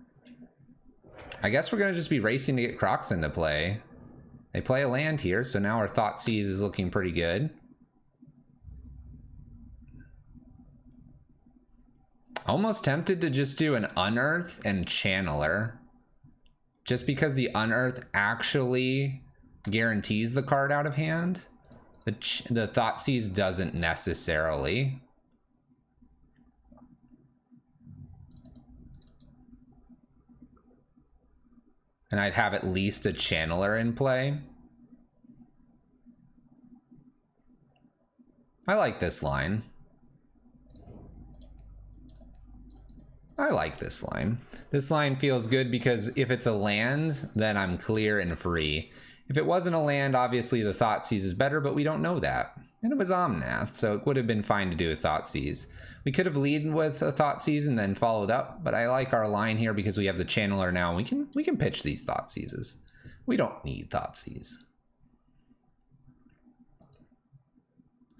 I guess we're going to just be racing to get Kroxa into play. They play a land here, so now our Thoughtseize is looking pretty good. Almost tempted to just do an Unearth and Channeler. Just because the Unearth actually guarantees the card out of hand. The Thoughtseize doesn't necessarily. And I'd have at least a Channeler in play. I like this line. I like this line. This line feels good because if it's a land, then I'm clear and free. If it wasn't a land, obviously the Thoughtseize is better, but we don't know that. And it was Omnath, so it would have been fine to do a Thoughtseize. We could have lead with a Thoughtseize and then followed up, but I like our line here because we have the Channeler now. We can pitch these Thoughtseizes. We don't need Thoughtseize.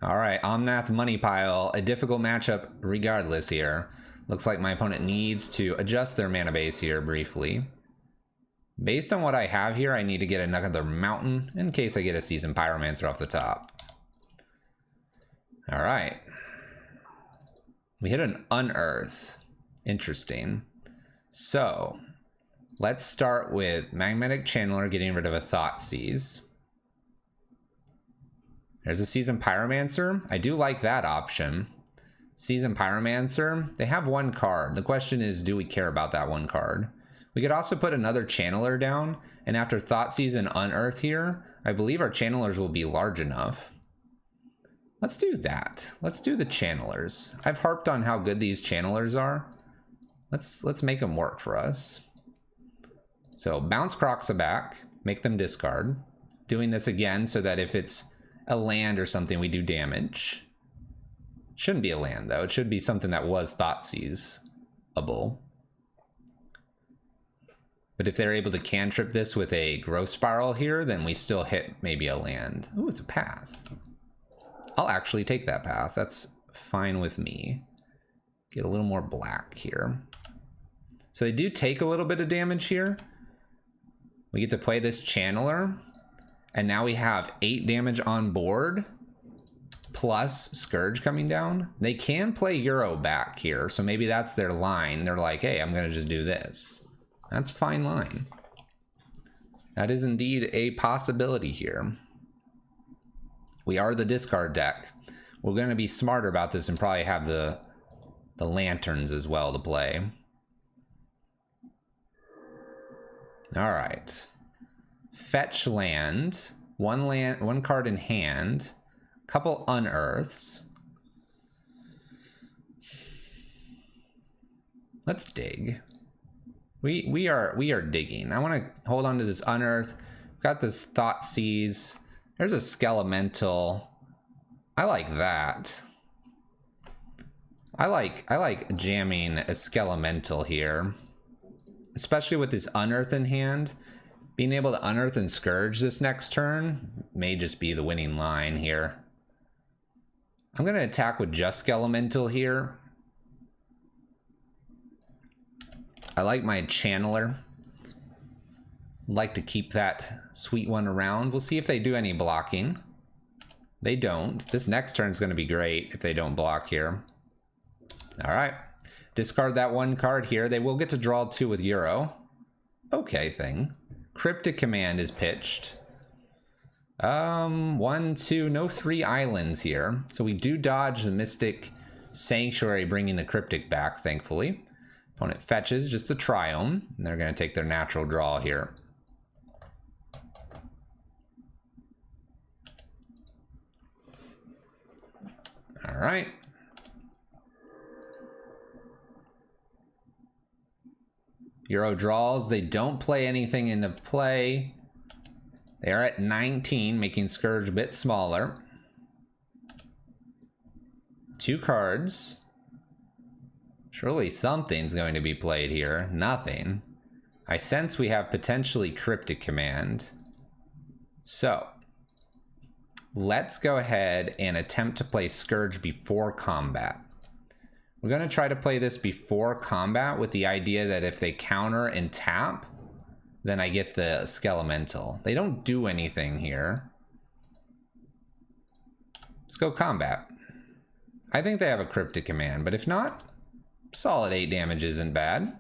All right, Omnath Money Pile, a difficult matchup regardless here. Looks like my opponent needs to adjust their mana base here briefly. Based on what I have here, I need to get another mountain in case I get a Seasoned Pyromancer off the top. All right. We hit an Unearth. Interesting. So, let's start with Magnetic Channeler getting rid of a Thoughtseize. There's a Seasoned Pyromancer. I do like that option. Seasoned Pyromancer, they have one card. The question is, do we care about that one card? We could also put another Channeler down, and after Thoughtseize and Unearth here, I believe our Channelers will be large enough. Let's do that. Let's do the Channelers. I've harped on how good these Channelers are. Let's make them work for us. So bounce Kroxa back, make them discard. Doing this again so that if it's a land or something, we do damage. Shouldn't be a land though. It should be something that was Thoughtseize-able. But if they're able to cantrip this with a Growth Spiral here, then we still hit maybe a land. Ooh, it's a path. I'll actually take that path. That's fine with me. Get a little more black here. So they do take a little bit of damage here. We get to play this Channeler. And now we have 8 damage on board. Plus Scourge coming down. They can play Euro back here. So maybe that's their line. They're like, hey, I'm going to just do this. That's a fine line. That is indeed a possibility here. We are the discard deck. We're going to be smarter about this and probably have the lanterns as well to play. All right. Fetch land. One card in hand. Couple Unearths. Let's dig. We are digging. I want to hold on to this Unearth. Got this Thought Seize. There's a Skelemental. I like that. I like jamming a Skelemental here, especially with this Unearth in hand. Being able to Unearth and Scourge this next turn may just be the winning line here. I'm gonna attack with just Skelemental here. I like my Channeler. Like to keep that sweet one around. We'll see if they do any blocking. They don't. This next turn is going to be great if they don't block here. All right. Discard that one card here. They will get to draw 2 with Euro. Okay thing. Cryptic Command is pitched. 1, 2, no 3 islands here. So we do dodge the Mystic Sanctuary, bringing the Cryptic back, thankfully. Opponent fetches just a Triome, and they're going to take their natural draw here. All right. Euro draws. They don't play anything into play. They are at 19, making Scourge a bit smaller. 2 cards. Surely something's going to be played here. Nothing. I sense we have potentially Cryptic Command. So, let's go ahead and attempt to play Scourge before combat. We're going to try to play this before combat with the idea that if they counter and tap, then I get the Skelemental. They don't do anything here. Let's go combat. I think they have a Cryptic Command, but if not, solid 8 damage isn't bad.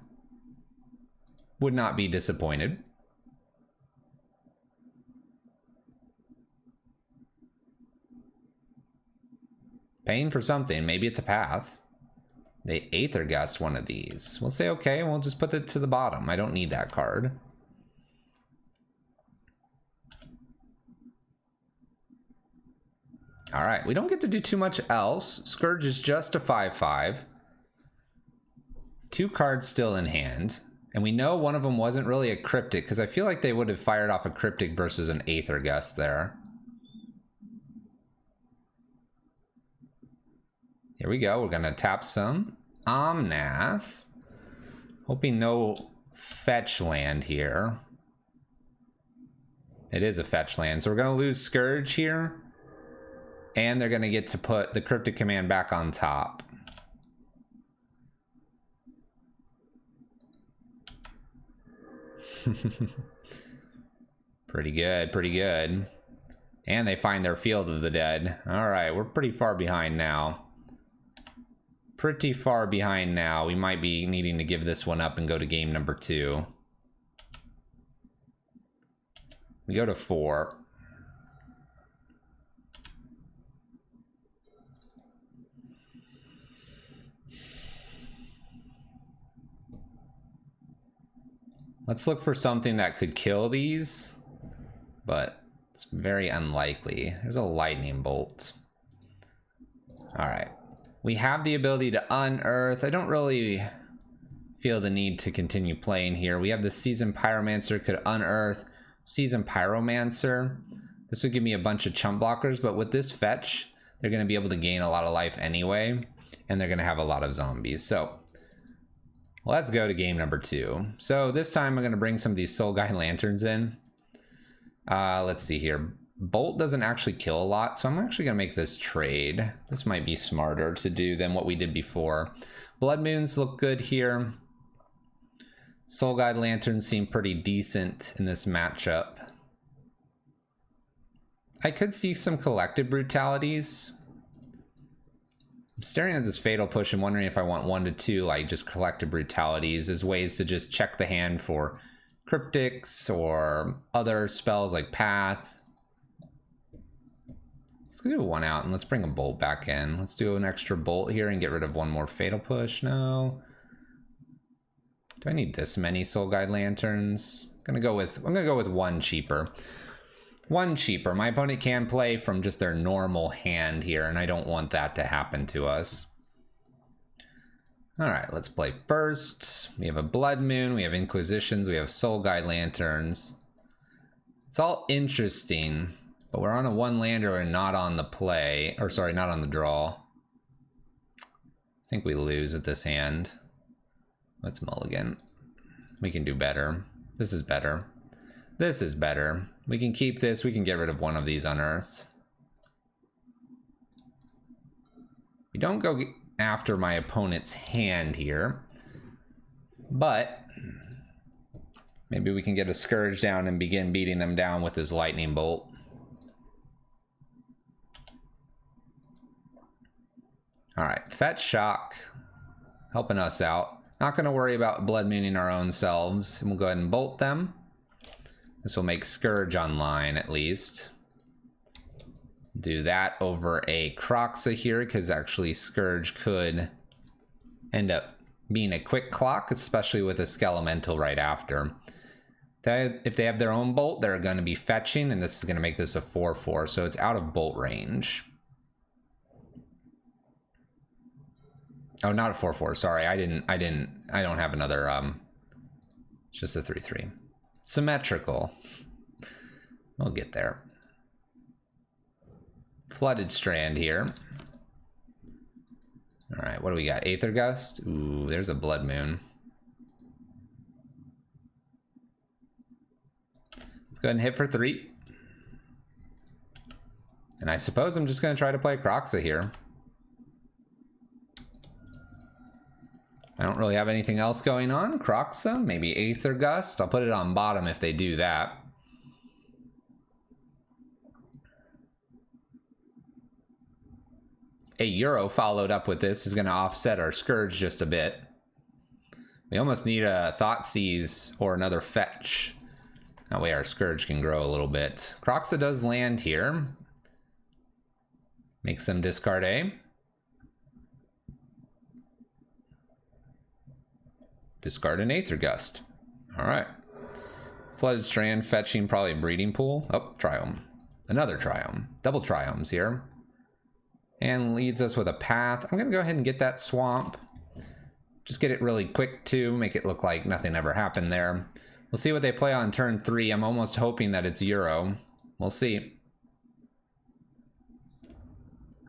Would not be disappointed. Paying for something. Maybe it's a path. They Aether Gust one of these. We'll say okay, we'll just put it to the bottom. I don't need that card. All right, we don't get to do too much else. Scourge is just a 5/5. 2 cards still in hand. And we know one of them wasn't really a Cryptic, because I feel like they would have fired off a Cryptic versus an Aether Gust there. Here we go. We're going to tap some Omnath. Hoping no fetch land here. It is a fetch land. So we're going to lose Scourge here. And they're going to get to put the Cryptic Command back on top. Pretty good, pretty good. And they find their Field of the Dead. All right, we're pretty far behind now. Pretty far behind now. We might be needing to give this one up and go to game number 2. We go to 4. Let's look for something that could kill these, but it's very unlikely. There's a Lightning Bolt. All right. We have the ability to unearth. I don't really feel the need to continue playing here. We have the Seasoned Pyromancer could unearth. Seasoned Pyromancer. This would give me a bunch of chump blockers, but with this fetch, they're going to be able to gain a lot of life anyway, and they're going to have a lot of zombies. So let's go to game number 2. So this time I'm going to bring some of these Soul Guide Lanterns in. Let's see here. Bolt doesn't actually kill a lot, so I'm actually going to make this trade. This might be smarter to do than what we did before. Blood Moons look good here. Soul Guide Lanterns seem pretty decent in this matchup. I could see some Collective Brutalities. I'm staring at this Fatal Push and wondering if I want 1 to 2, like just Collective Brutalities as ways to just check the hand for Cryptics or other spells like Path. Let's do 1 out and let's bring a Bolt back in. Let's do an extra Bolt here and get rid of 1 more Fatal Push. No. Do I need this many Soul Guide Lanterns? I'm gonna go with 1 cheaper. 1 cheaper. My opponent can play from just their normal hand here, and I don't want that to happen to us. Alright, let's play first. We have a Blood Moon, we have Inquisitions, we have Soul Guide Lanterns. It's all interesting, but we're on a one lander and not on the play, or sorry, not on the draw. I think we lose with this hand. Let's mulligan. We can do better. This is better. This is better. We can keep this, we can get rid of one of these unearths. We don't go after my opponent's hand here, but maybe we can get a Scourge down and begin beating them down with his lightning bolt. All right, Fetch Shock, helping us out. Not going to worry about blood mooning our own selves, and we'll go ahead and bolt them. This will make Scourge online at least. Do that over a Kroxa here, because actually Scourge could end up being a quick clock, especially with a Skelemental right after. If they have their own bolt, they're going to be fetching, and this is going to make this a 4/4, so it's out of bolt range. Oh, not a 4/4. Sorry, I don't have another. It's just a 3/3. Symmetrical. We'll get there. Flooded Strand here. All right, what do we got? Aether Gust. Ooh, there's a Blood Moon. Let's go ahead and hit for 3. And I suppose I'm just going to try to play Kroxa here. I don't really have anything else going on. Kroxa, maybe Aether Gust. I'll put it on bottom if they do that. A Euro followed up with this is going to offset our Scourge just a bit. We almost need a Thoughtseize or another Fetch. That way our Scourge can grow a little bit. Kroxa does land here. Makes them discard A. Discard an Aether Gust. All right. Flooded Strand, fetching, probably a Breeding Pool. Oh, Triome. Another Triome. Double Triomes here. And leads us with a Path. I'm going to go ahead and get that Swamp. Just get it really quick too. Make it look like nothing ever happened there. We'll see what they play on turn 3. I'm almost hoping that it's Euro. We'll see.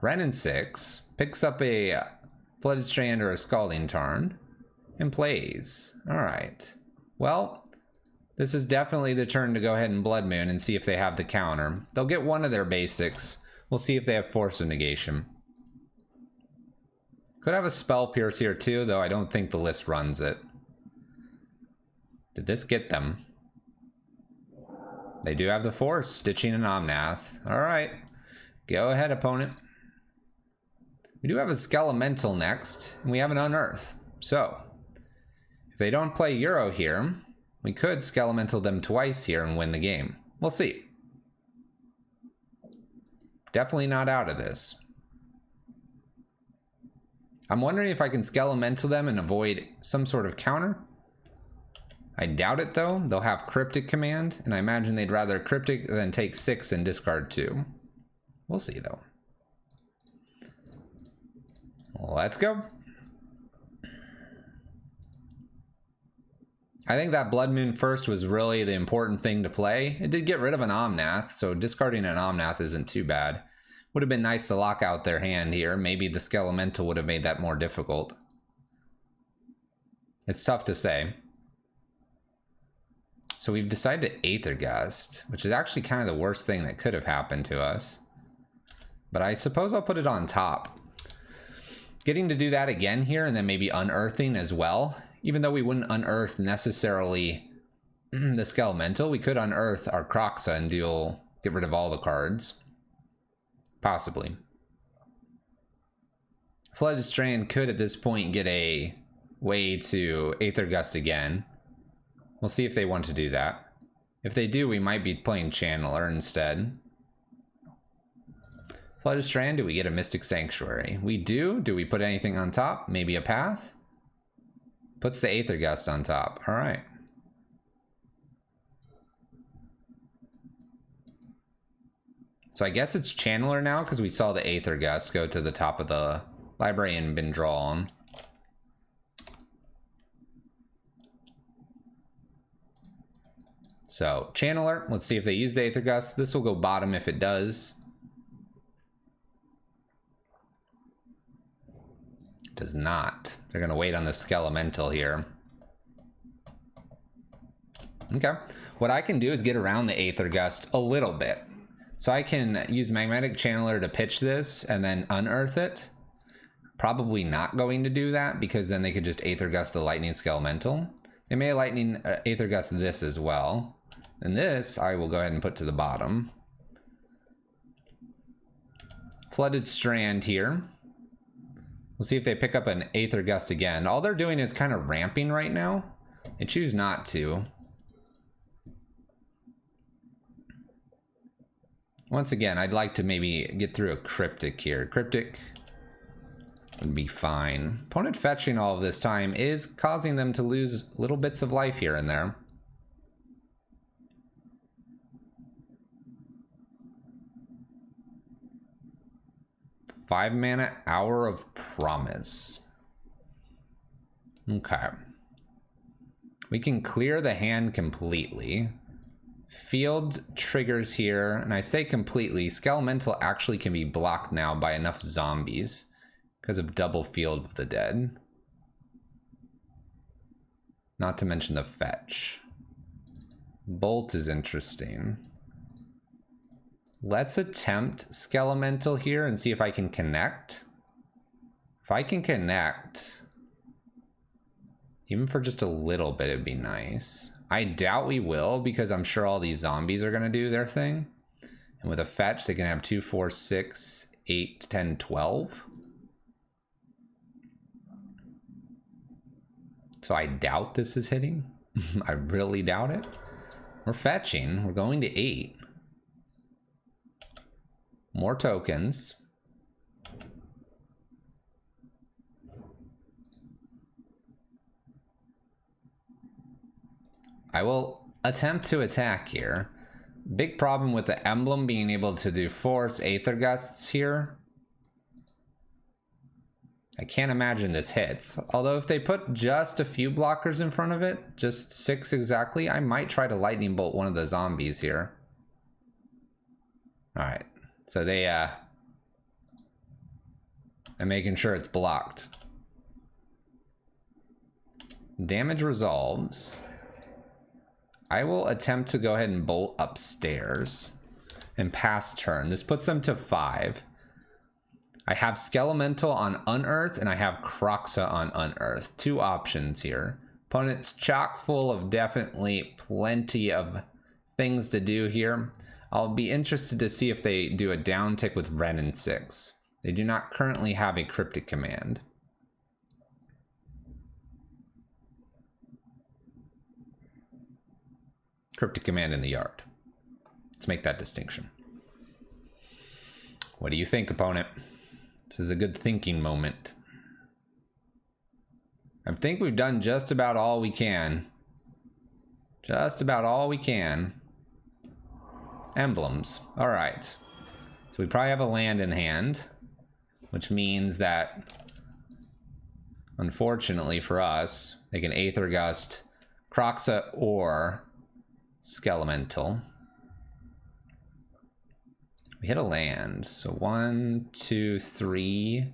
Ren and 6. Picks up a Flooded Strand or a Scalding Tarn. And plays. Alright. Well, this is definitely the turn to go ahead and Blood Moon and see if they have the counter. They'll get one of their basics. We'll see if they have Force of Negation. Could have a Spell Pierce here too, though I don't think the list runs it. Did this get them? They do have the Force, Stitching and Omnath. Alright. Go ahead, opponent. We do have a Skelemental next, and we have an Unearth. So, if they don't play Euro here, we could Skelemental them twice here and win the game. We'll see. Definitely not out of this. I'm wondering if I can Skelemental them and avoid some sort of counter. I doubt it though. They'll have Cryptic Command, and I imagine they'd rather Cryptic than take 6 and discard 2. We'll see though. Let's go. I think that Blood Moon first was really the important thing to play. It did get rid of an Omnath, so discarding an Omnath isn't too bad. Would have been nice to lock out their hand here. Maybe the Skelemental would have made that more difficult. It's tough to say. So we've decided to Aether Gust, which is actually kind of the worst thing that could have happened to us. But I suppose I'll put it on top. Getting to do that again here and then maybe unearthing as well. Even though we wouldn't unearth necessarily the Skelemental, we could unearth our Kroxa and get rid of all the cards. Possibly. Flooded Strand could at this point get a way to Aether Gust again. We'll see if they want to do that. If they do, we might be playing Channeler instead. Flooded Strand, do we get a Mystic Sanctuary? We do. Do we put anything on top? Maybe a Path? Puts the Aether Gust on top. All right. So I guess it's Channeler now because we saw the Aether Gust go to the top of the library and been drawn. So Channeler, let's see if they use the Aether Gust. This will go bottom if it does. It does not. They're gonna wait on the Skelemental here. Okay, what I can do is get around the Aether Gust a little bit. So I can use Magmatic Channeler to pitch this and then unearth it. Probably not going to do that because then they could just Aether Gust the Lightning Skelemental. They may Aether Gust this as well. And this I will go ahead and put to the bottom. Flooded Strand here. We'll see if they pick up an Aether Gust again. All they're doing is kind of ramping right now. They choose not to. Once again, I'd like to maybe get through a Cryptic here. Cryptic would be fine. Opponent fetching all of this time is causing them to lose little bits of life here and there. Five mana, Hour of Promise. Okay. We can clear the hand completely. Field triggers here, and I say completely. Skelemental actually can be blocked now by enough zombies because of double Field of the Dead. Not to mention the fetch. Bolt is interesting. Let's attempt Skelemental here and see if I can connect. If I can connect, even for just a little bit, it'd be nice. I doubt we will because I'm sure all these zombies are going to do their thing. And with a fetch, they can have 2, 4, 6, 8, 10, 12. So I doubt this is hitting. I really doubt it. We're fetching. We're going to 8. More tokens. I will attempt to attack here. Big problem with the emblem being able to do force Aether Gusts here. I can't imagine this hits. Although if they put just a few blockers in front of it, just 6 exactly, I might try to lightning bolt one of the zombies here. All right, so they are making sure it's blocked. Damage resolves. I will attempt to go ahead and bolt upstairs and pass turn. This puts them to 5. I have Skelemental on Unearth and I have Kroxa on Unearth. 2 options here. Opponent's chock full of definitely plenty of things to do here. I'll be interested to see if they do a down tick with Ren and 6. They do not currently have a Cryptic Command. Cryptic Command in the yard. Let's make that distinction. What do you think, opponent? This is a good thinking moment. I think we've done just about all we can. Just about all we can. Emblems. All right. So we probably have a land in hand, which means that, unfortunately for us, they can Aether Gust, Kroxa, or Skelemental. We hit a land. So 1, 2, 3.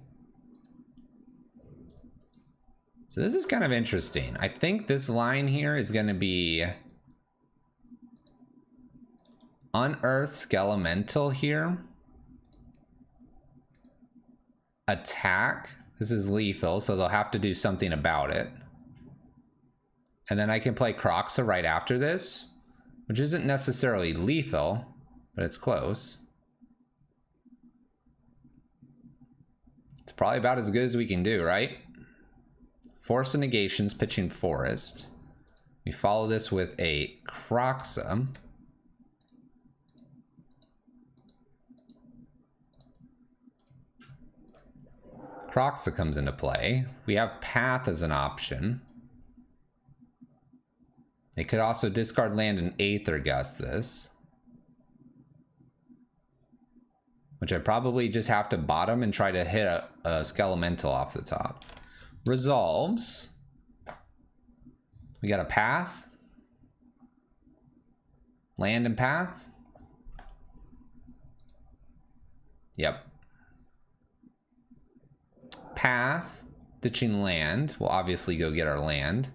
So this is kind of interesting. I think this line here is going to be Unearth Skelemental here. Attack. This is lethal, so they'll have to do something about it. And then I can play Kroxa right after this, which isn't necessarily lethal, but it's close. It's probably about as good as we can do, right? Force of Negations, pitching Forest. We follow this with a Kroxa. Kroxa comes into play. We have Path as an option. They could also discard land and Aether Gust this, which I probably just have to bottom and try to hit a Skelemental off the top. Resolves. We got a Path. Land and path? Yep. Path, ditching land. We'll obviously go get our land.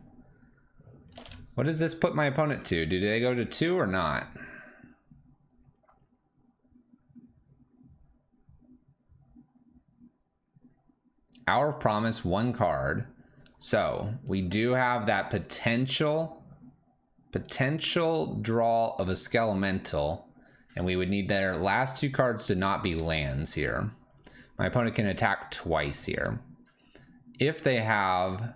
What does this put my opponent to? Do they go to 2 or not? Hour of Promise, 1 card. So we do have that potential draw of a Skelemental, and we would need their last 2 cards to not be lands here. My opponent can attack twice here. If they have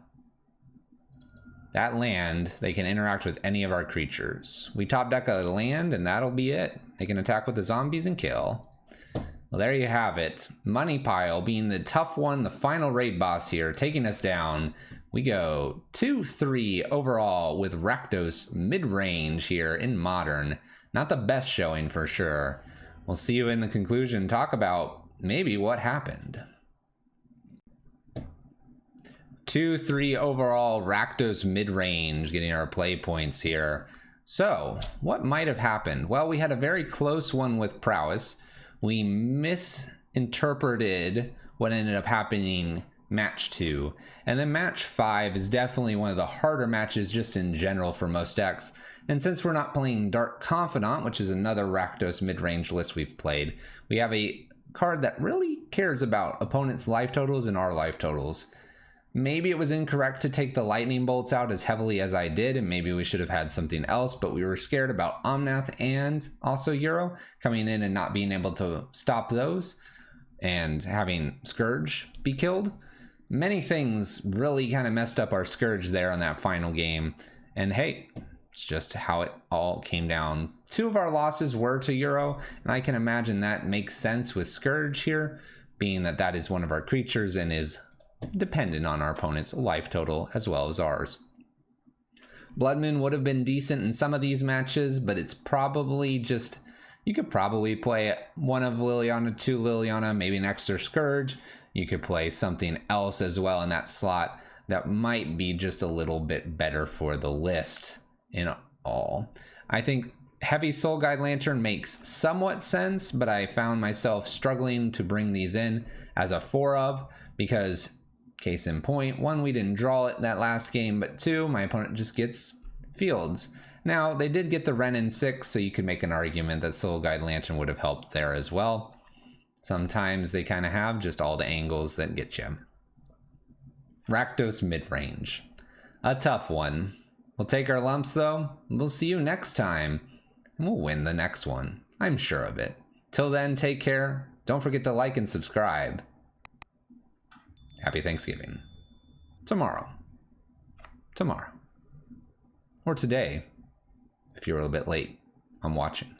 that land, they can interact with any of our creatures. We top deck a land and that'll be it. They can attack with the zombies and kill. Well, there you have it. Money Pile being the tough one, the final raid boss here, taking us down. We go 2-3 overall with Rakdos Midrange here in Modern. Not the best showing for sure. We'll see you in the conclusion. Talk about maybe what happened. 2-3 overall, Rakdos Midrange getting our play points here. So, what might have happened? Well, we had a very close one with Prowess. We misinterpreted what ended up happening match 2. And then match 5 is definitely one of the harder matches just in general for most decks. And since we're not playing Dark Confidant, which is another Rakdos Midrange list we've played, we have a card that really cares about opponents' life totals and our life totals. Maybe it was incorrect to take the lightning bolts out as heavily as I did, and maybe we should have had something else, but we were scared about Omnath and also Euro coming in and not being able to stop those and having Scourge be killed. Many things really kind of messed up our Scourge there on that final game, and hey, it's just how it all came down. 2 of our losses were to Euro, and I can imagine that makes sense with Scourge here, being that that is one of our creatures and is dependent on our opponent's life total as well as ours. Blood Moon would have been decent in some of these matches, but it's probably just, you could probably play 1 of Liliana, 2 Liliana, maybe an extra Scourge. You could play something else as well in that slot that might be just a little bit better for the list in all. I think Heavy Soul Guide Lantern makes somewhat sense, but I found myself struggling to bring these in as a 4 of, because case in point, 1, we didn't draw it that last game, but 2, my opponent just gets fields. Now, they did get the Ren in 6, so you could make an argument that Soul Guide Lantern would have helped there as well. Sometimes they kind of have just all the angles that get you. Rakdos Midrange. A tough one. We'll take our lumps though. We'll see you next time. And we'll win the next one. I'm sure of it. Till then, take care. Don't forget to like and subscribe. Happy Thanksgiving. Tomorrow. Or today, if you're a little bit late. I'm watching.